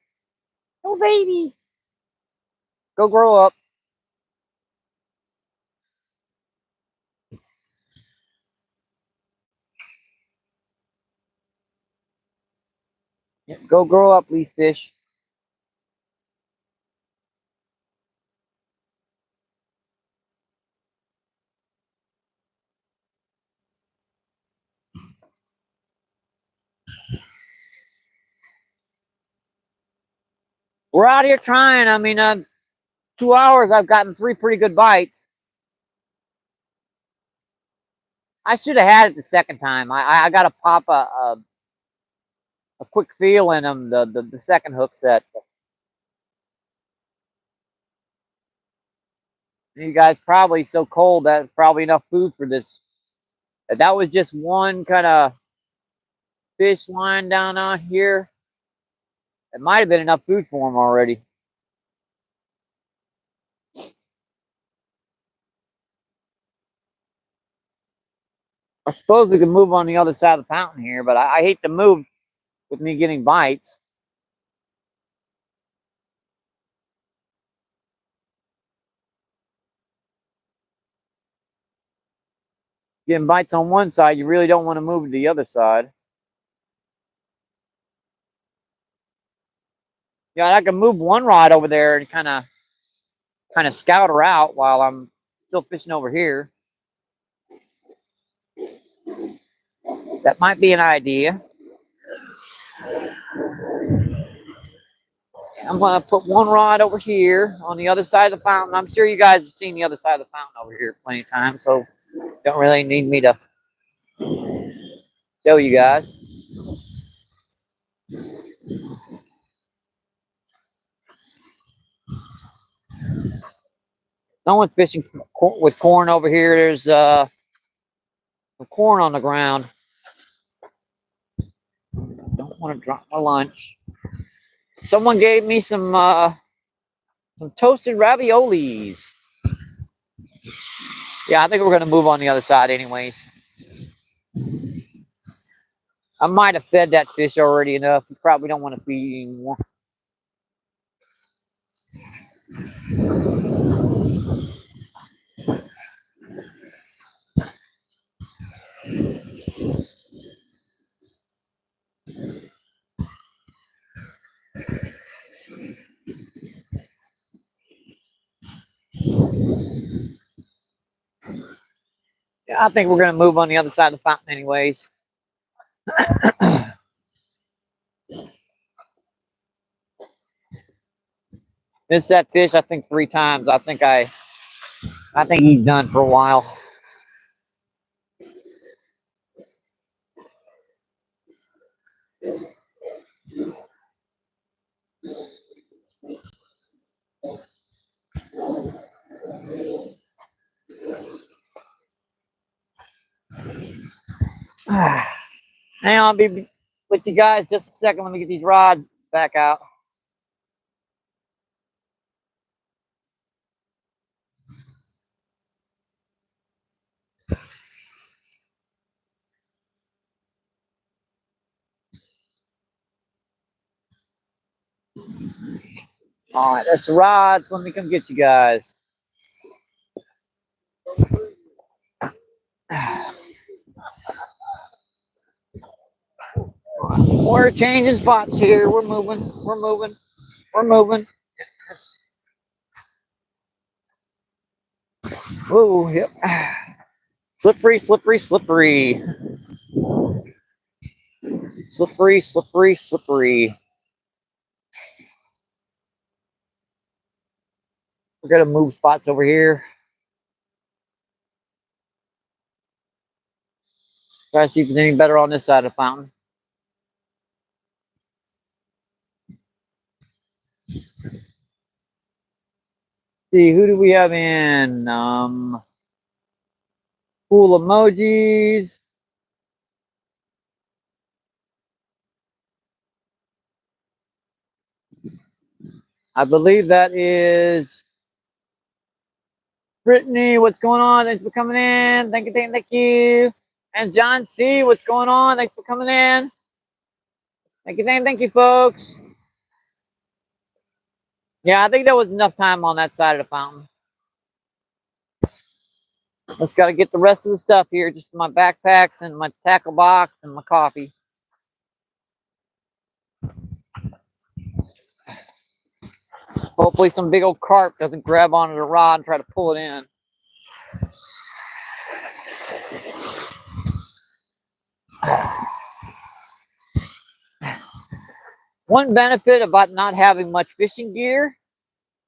Oh, baby. Go grow up. Go grow up, leaf fish. We're out here trying. I mean, 2 hours, I've gotten 3 pretty good bites. I should have had it the second time. I got to pop a quick feel in them the second hook set. You guys probably so cold that's probably enough food for this. That was just one kind of fish line down on here. It might have been enough food for them already. I suppose we can move on the other side of the fountain here, but I hate to move with me getting bites. Getting bites on one side, you really don't want to move to the other side. Yeah, I can move one rod over there and kind of scout her out while I'm still fishing over here. That might be an idea. I'm going to put one rod over here on the other side of the fountain. I'm sure you guys have seen the other side of the fountain over here plenty of times, so don't really need me to show you guys. Someone's fishing with corn over here. There's some corn on the ground. Don't want to drop my lunch. Someone gave me some toasted raviolis. Yeah, I think we're going to move on the other side anyways. I might have fed that fish already enough. You probably don't want to feed anymore. Yeah, I think we're going to move on the other side of the fountain anyways. Missed that fish, I think 3 times. I think he's done for a while. Hang on, I'll be with you guys just a second. Let me get these rods back out. All right, that's the rods. Let me come get you guys. We're changing spots here. We're moving. We're moving. We're moving. Oh, yep. Slippery, slippery, slippery. Slippery, slippery, slippery. We're going to move spots over here. Try to see if it's any better on this side of the fountain. See, who do we have in? Cool emojis. I believe that is Brittany. What's going on? Thanks for coming in. Thank you, thank you. And John C. What's going on? Thanks for coming in. Thank you, thank you, folks. Yeah, I think there was enough time on that side of the fountain. Let's got to get the rest of the stuff here. Just my backpacks and my tackle box and my coffee. Hopefully some big old carp doesn't grab onto the rod and try to pull it in. One benefit about not having much fishing gear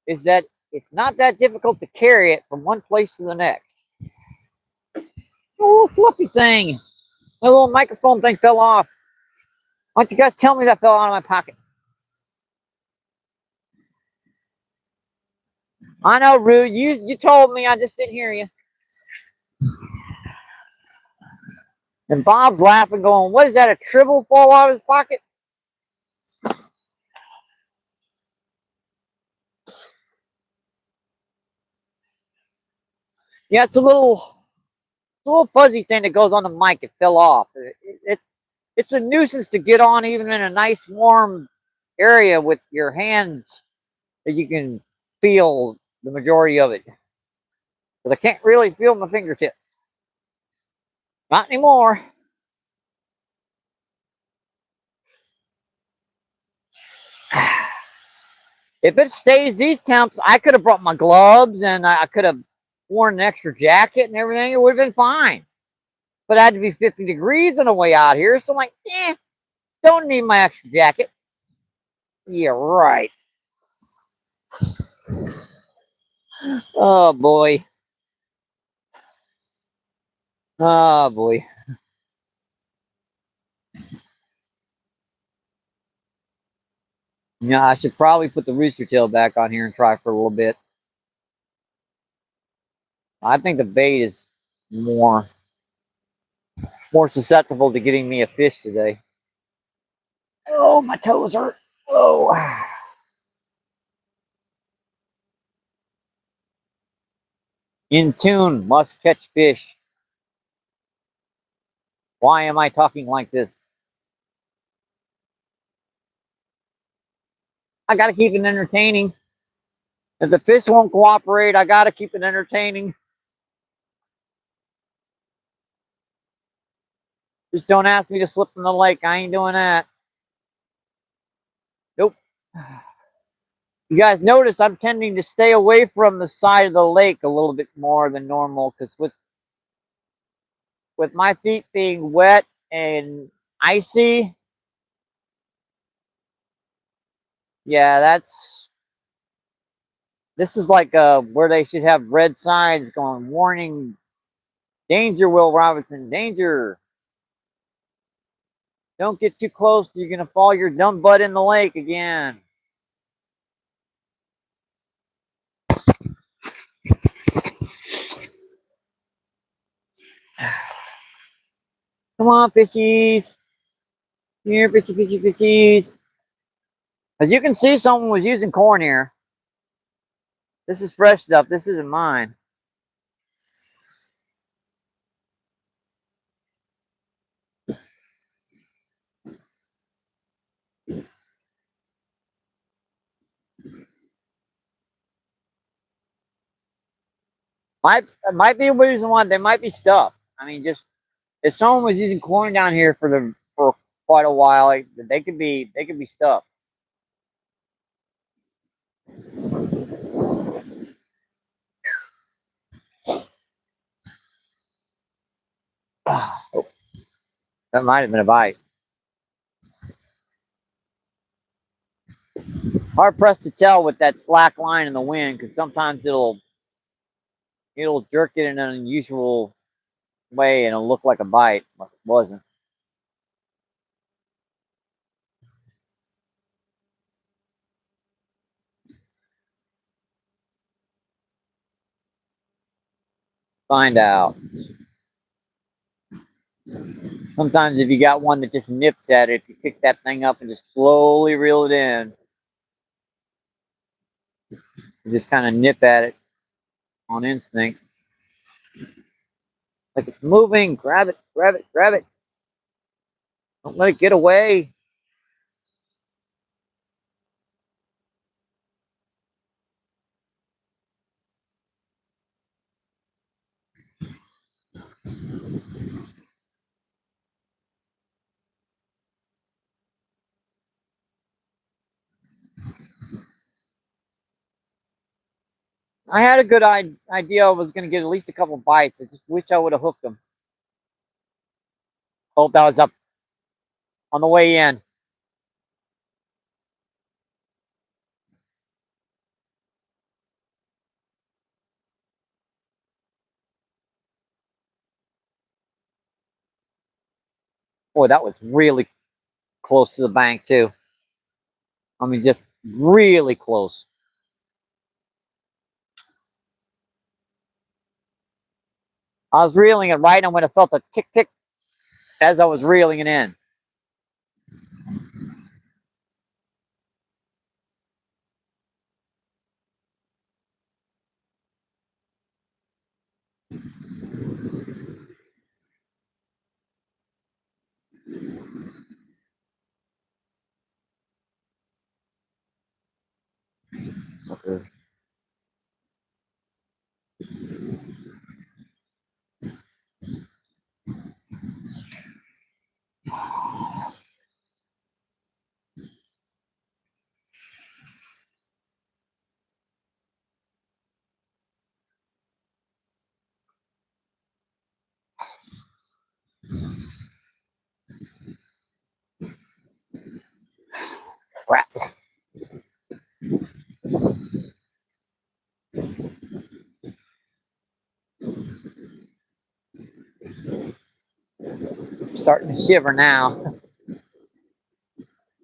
is that it's not that difficult to carry it from one place to the next. Oh, fluffy thing. My little microphone thing fell off. Why don't you guys tell me that fell out of my pocket? I know, Rude. You told me. I just didn't hear you. And Bob's laughing, going, what is that, a tribble fall out of his pocket? Yeah, it's a little fuzzy thing that goes on the mic. It fell off. It's a nuisance to get on even in a nice warm area with your hands that you can feel the majority of it. But I can't really feel my fingertips. Not anymore. If it stays these temps, I could have brought my gloves and I could have worn an extra jacket and everything. It would have been fine. But it had to be 50 degrees on the way out here. So I'm like, don't need my extra jacket. Yeah, right. Oh, boy. Oh, boy. Yeah, I should probably put the rooster tail back on here and try for a little bit. I think the bait is more susceptible to getting me a fish today. Oh, my toes hurt. Oh. In tune, must catch fish. Why am I talking like this? I gotta keep it entertaining. If the fish won't cooperate, I gotta keep it entertaining. Just don't ask me to slip in the lake. I ain't doing that. Nope. You guys notice I'm tending to stay away from the side of the lake a little bit more than normal because with my feet being wet and icy, yeah, this is like where they should have red signs going, warning, danger, Will Robinson, danger. Don't get too close, you're gonna fall your dumb butt in the lake again. Come on, fishies. Here, fishy, fishy, fishies. As you can see, someone was using corn here. This is fresh stuff. This isn't mine. Might be a reason why they might be stuffed. I mean, just if someone was using corn down here for quite a while, like, they could be stuffed. Oh, that might have been a bite. Hard pressed to tell with that slack line in the wind because sometimes it'll jerk it in an unusual way and it'll look like a bite. Wasn't. Find out. Sometimes if you got one that just nips at it, if you pick that thing up and just slowly reel it in, you just kind of nip at it on instinct. Like it's moving, grab it, grab it, grab it. Don't let it get away. I had a good idea I was going to get at least a couple bites. I just wish I would have hooked them. Oh, that was up on the way in. Boy, that was really close to the bank, too. I mean, just really close. I was reeling it right, and when I felt a tick tick as I was reeling it in. Okay. Crap. Starting to shiver now.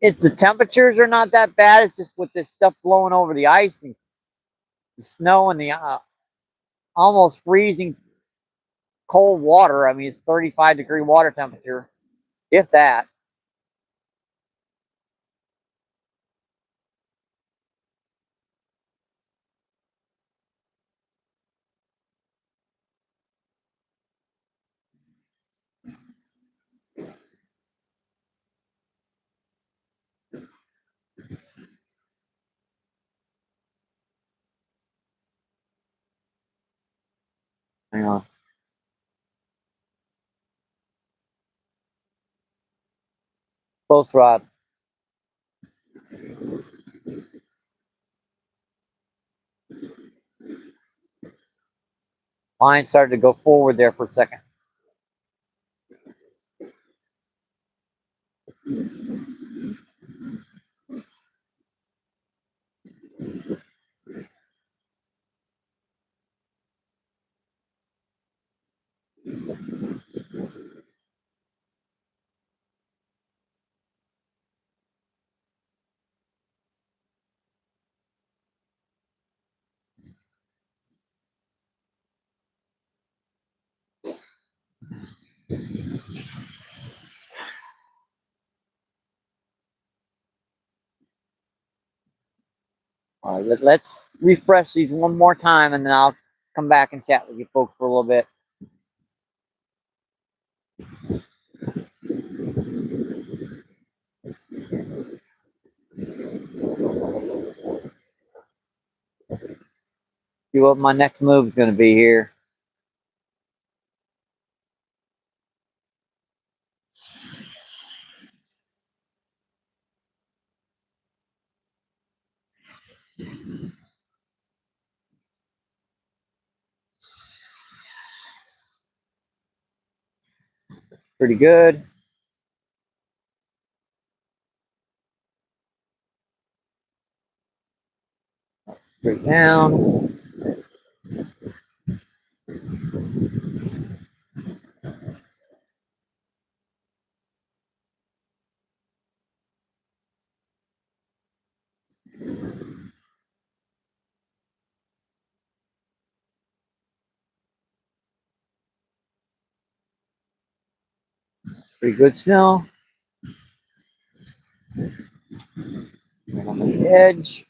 The temperatures are not that bad. It's just with this stuff blowing over the ice and the snow and the almost freezing cold water. I mean, it's 35-degree water temperature, if that. Hang on. Close rod. Line started to go forward there for a second. All right, let's refresh these one more time, and then I'll come back and chat with you folks for a little bit. See what my next move is going to be here. Pretty good. Straight down. Pretty good still. Right on the edge.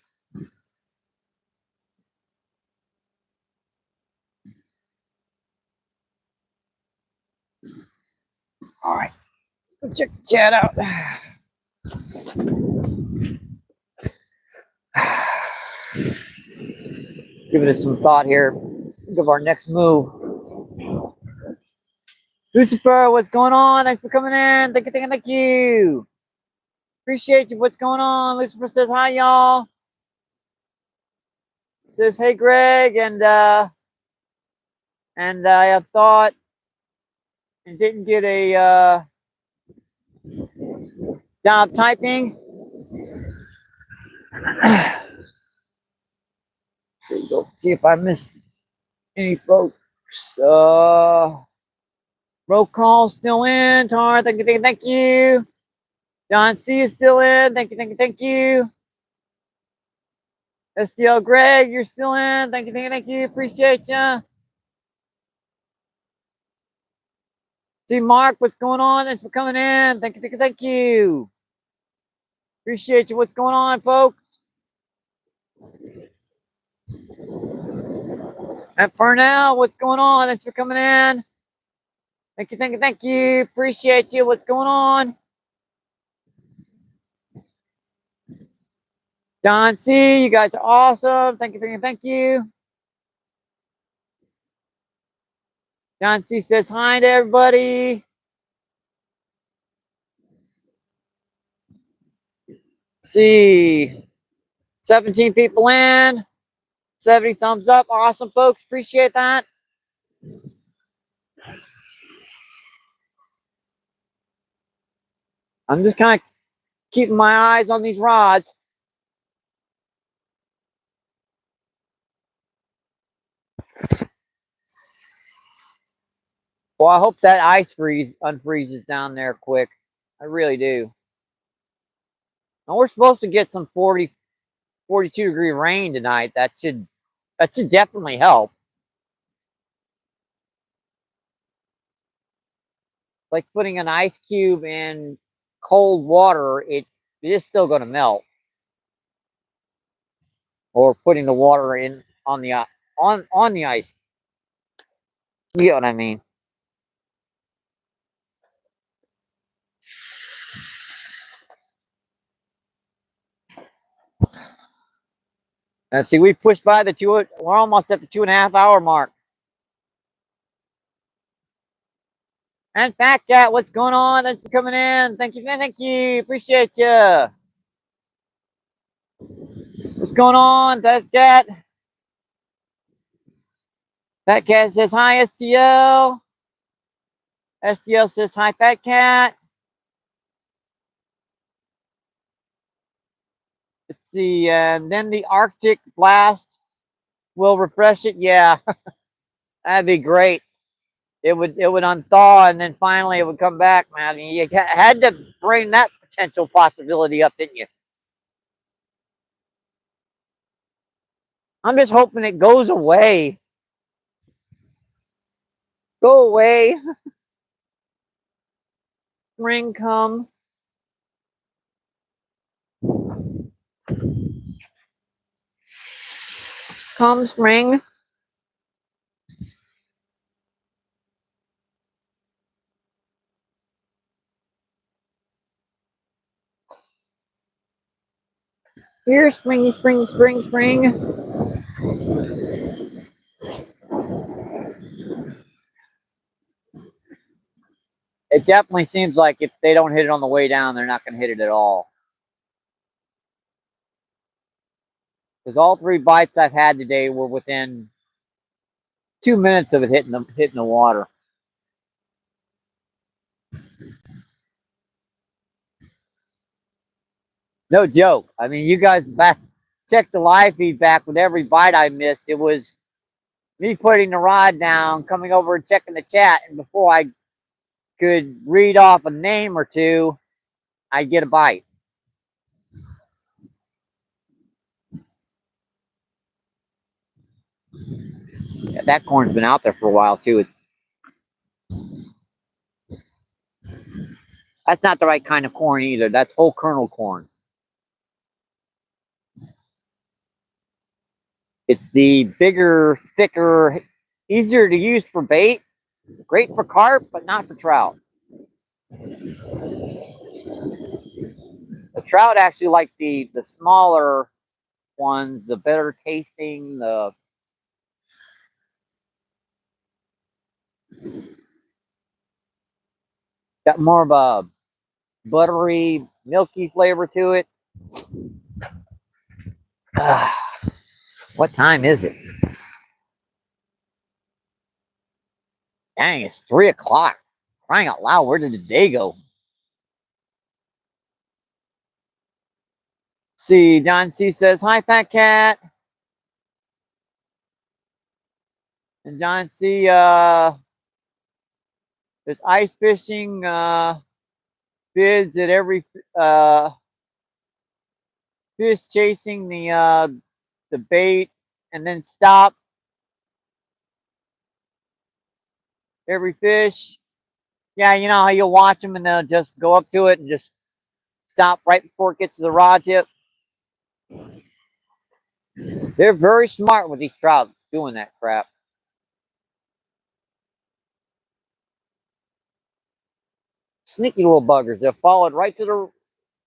All right. Let's go check the chat out. Give it some thought here. Think of our next move. Lucifer, what's going on? Thanks for coming in. Thank you. Appreciate you. What's going on? Lucifer says hi, y'all. Says hey, Greg, and I have thought and didn't get a job typing. So see if I missed any folks. Roll call still in. Tar, thank you. John C is still in. Thank you. SDL Greg, you're still in. Thank you. Appreciate you. See Mark, what's going on? Thanks for coming in. Thank you. Appreciate you. What's going on, folks? And for now, what's going on? Thanks for coming in. Thank you. Appreciate you. What's going on? John C, you guys are awesome. Thank you. John C says hi to everybody. Let's see, 17 people in, 70 thumbs up. Awesome, folks. Appreciate that. I'm just kind of keeping my eyes on these rods. Well, I hope that ice unfreezes down there quick. I really do. And we're supposed to get some 40, 42-degree rain tonight. That should definitely help. Like putting an ice cube in cold water, it is still going to melt. Or putting the water in on the ice. You get what I mean? Let's see, we pushed by we're almost at the 2.5 hour mark. And Fat Cat, what's going on? Thanks for coming in. Thank you. Appreciate you. What's going on, Fat Cat? Fat Cat says hi, STL. STL says hi, Fat Cat. Let's see, and then the Arctic blast will refresh it. Yeah, that'd be great. It would unthaw, and then finally it would come back, man. You had to bring that potential possibility up, didn't you? I'm just hoping it goes away. Go away. Spring come. Come spring. Here, spring. It definitely seems like if they don't hit it on the way down, they're not going to hit it at all. Because all 3 bites I've had today were within 2 minutes of it hitting the water. No joke. I mean, you guys check the live feedback with every bite I missed. It was me putting the rod down, coming over and checking the chat, and before I could read off a name or two, I'd get a bite. Yeah, that corn's been out there for a while too. That's not the right kind of corn either. That's whole kernel corn. It's the bigger, thicker, easier to use for bait. Great for carp, but not for trout. The trout actually like the smaller ones, the better tasting, the got more of a buttery, milky flavor to it. What time is it? Dang, it's 3 o'clock. Crying out loud, where did the day go? See, John C says, hi, Fat Cat. And John C, there's ice fishing bids at every fish chasing the bait and then stop every fish. Yeah, you know how you'll watch them and they'll just go up to it and just stop right before it gets to the rod tip. They're very smart with these trout doing that crap. Sneaky little buggers. They'll follow it right to the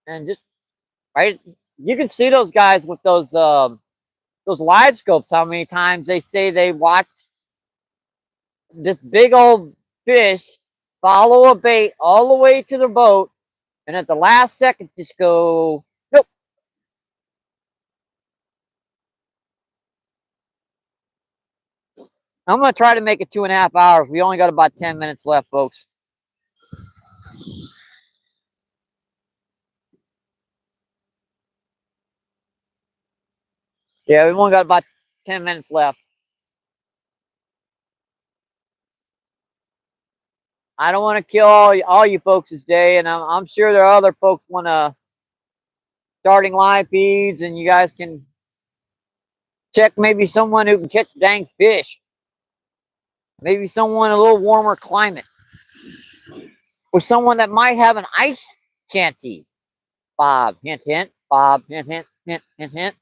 and just right. You can see those guys with those live scopes. How many times they say they watched this big old fish follow a bait all the way to the boat, and at the last second just go nope. I'm gonna try to make it 2.5 hours. We only got about 10 minutes left, folks. Yeah, we've only got about 10 minutes left. I don't want to kill all you folks' day, and I'm sure there are other folks want to starting live feeds, and you guys can check maybe someone who can catch dang fish. Maybe someone in a little warmer climate, or someone that might have an ice shanty. Bob, hint, hint. Bob, hint, hint, hint, hint, hint.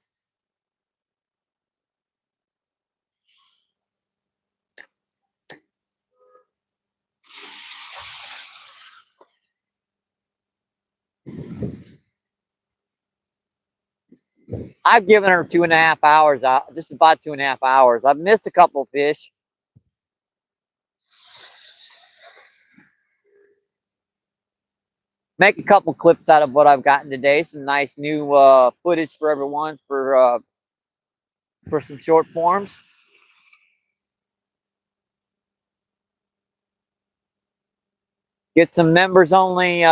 I've given her 2.5 hours, just about 2.5 hours. I've missed a couple of fish. Make a couple clips out of what I've gotten today. Some nice new footage for everyone for some short forms. Get some members only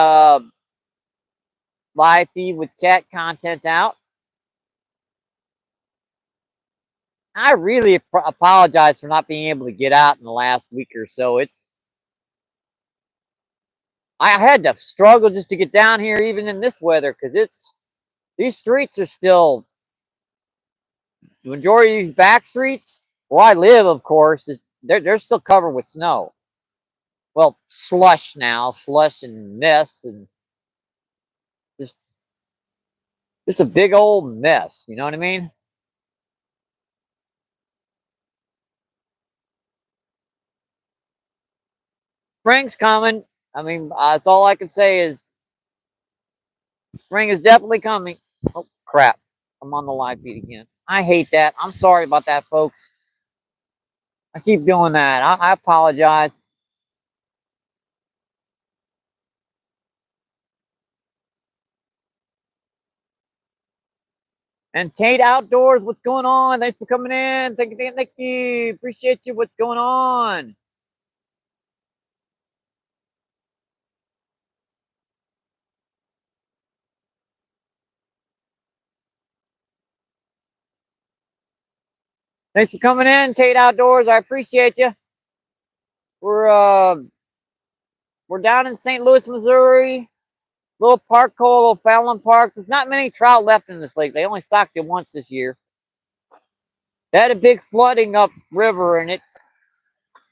live feed with chat content out. I really apologize for not being able to get out in the last week or so. I had to struggle just to get down here, even in this weather, because these streets are still, the majority of these back streets where I live, of course, they're still covered with snow. Well, slush now, slush and mess, and just a big old mess. You know what I mean? Spring's coming. I mean, that's all I can say is spring is definitely coming. Oh, crap. I'm on the live feed again. I hate that. I'm sorry about that, folks. I keep doing that. I apologize. And Tate Outdoors, what's going on? Thanks for coming in. Thank you, thank you. Appreciate you. What's going on? Thanks for coming in, Tate Outdoors. I appreciate you. We're down in St. Louis, Missouri. Little park called Little Fallon Park. There's not many trout left in this lake. They only stocked it once this year. They had a big flooding upriver, and it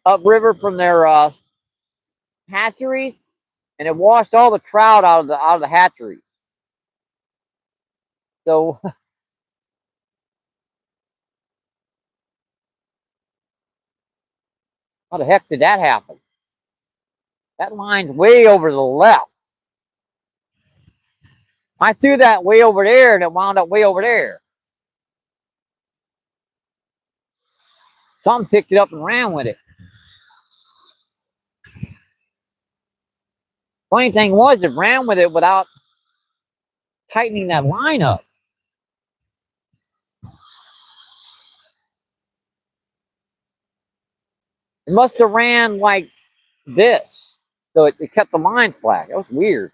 upriver from their hatcheries, and it washed all the trout out of the hatchery. So how the heck did that happen? That line's way over to the left. I threw that way over there, and it wound up way over there. Some picked it up and ran with it. Funny thing was, it ran with it without tightening that line up. It must have ran like this, so it kept the line slack. That was weird.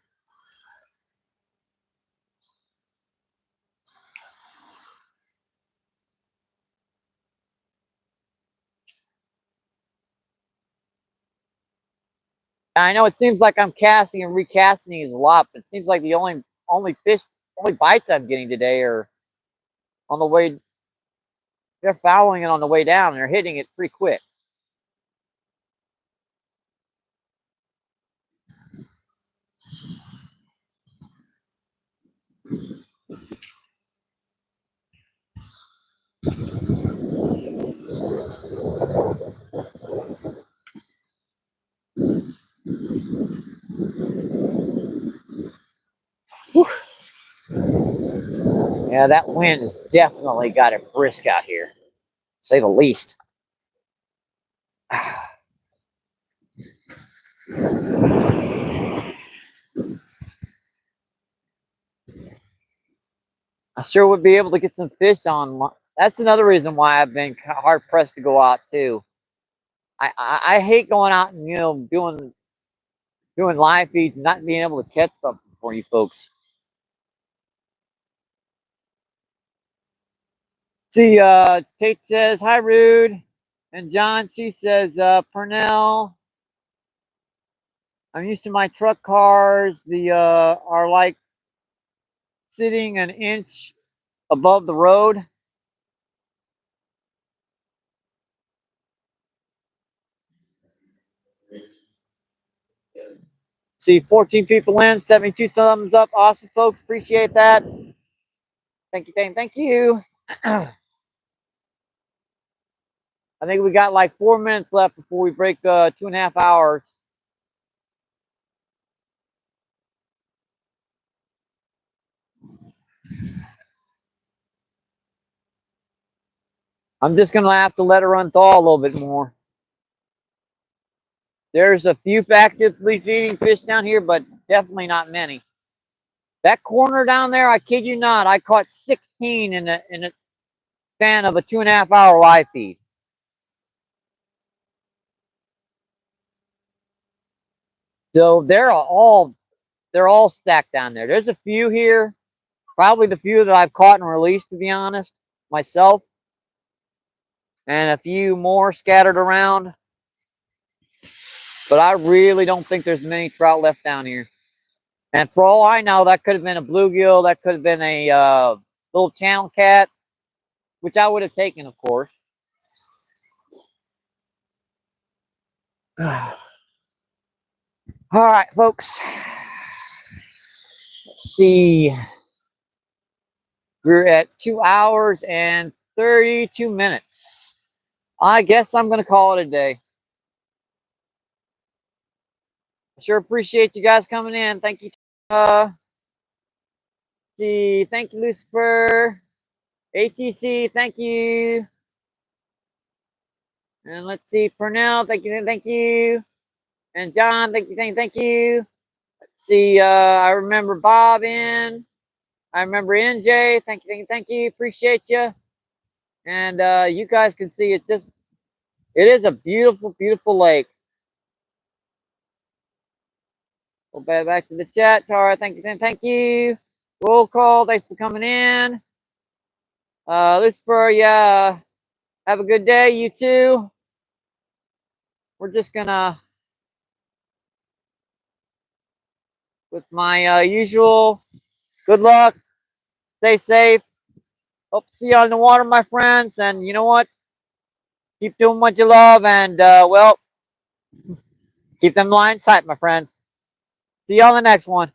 I know it seems like I'm casting and recasting these a lot, but it seems like the only bites I'm getting today are on the way. They're fouling it on the way down, and they're hitting it pretty quick. Whew. Yeah, that wind has definitely got it brisk out here, to say the least. I sure would be able to get some fish on. That's another reason why I've been hard pressed to go out too. I hate going out and doing live feeds and not being able to catch something for you folks. See, Tate says hi, Rude, and John C says Purnell. I'm used to my truck cars. The are like sitting an inch above the road. See, 14 people in, 72 thumbs up. Awesome, folks. Appreciate that. Thank you, thank you. I think we got like 4 minutes left before we break 2.5 hours. I'm just gonna have to let her unthaw a little bit more. There's a few actively feeding fish down here, but definitely not many. That corner down there, I kid you not, I caught 16 in a span of a 2.5 hour live feed. So they're all stacked down there. There's a few here, probably the few that I've caught and released, to be honest, myself, and a few more scattered around. But I really don't think there's many trout left down here. And for all I know, that could have been a bluegill, that could have been a little channel cat, which I would have taken, of course. All right, folks. Let's see. We're at 2 hours and 32 minutes. I guess I'm going to call it a day. I sure appreciate you guys coming in. Thank you. See, thank you, Lucifer. ATC, thank you. And let's see, Purnell, thank you. And John, thank you. Let's see, I remember Bob in. I remember NJ, thank you, appreciate you. And you guys can see it is a beautiful, beautiful lake. Go back to the chat, Tara, thank you. Roll call, thanks for coming in. Lucifer, yeah, have a good day, you too. We're just gonna, with my usual, good luck, stay safe. Hope to see you on the water, my friends. And you know what? Keep doing what you love, and well, keep them lines tight, my friends. See you on the next one.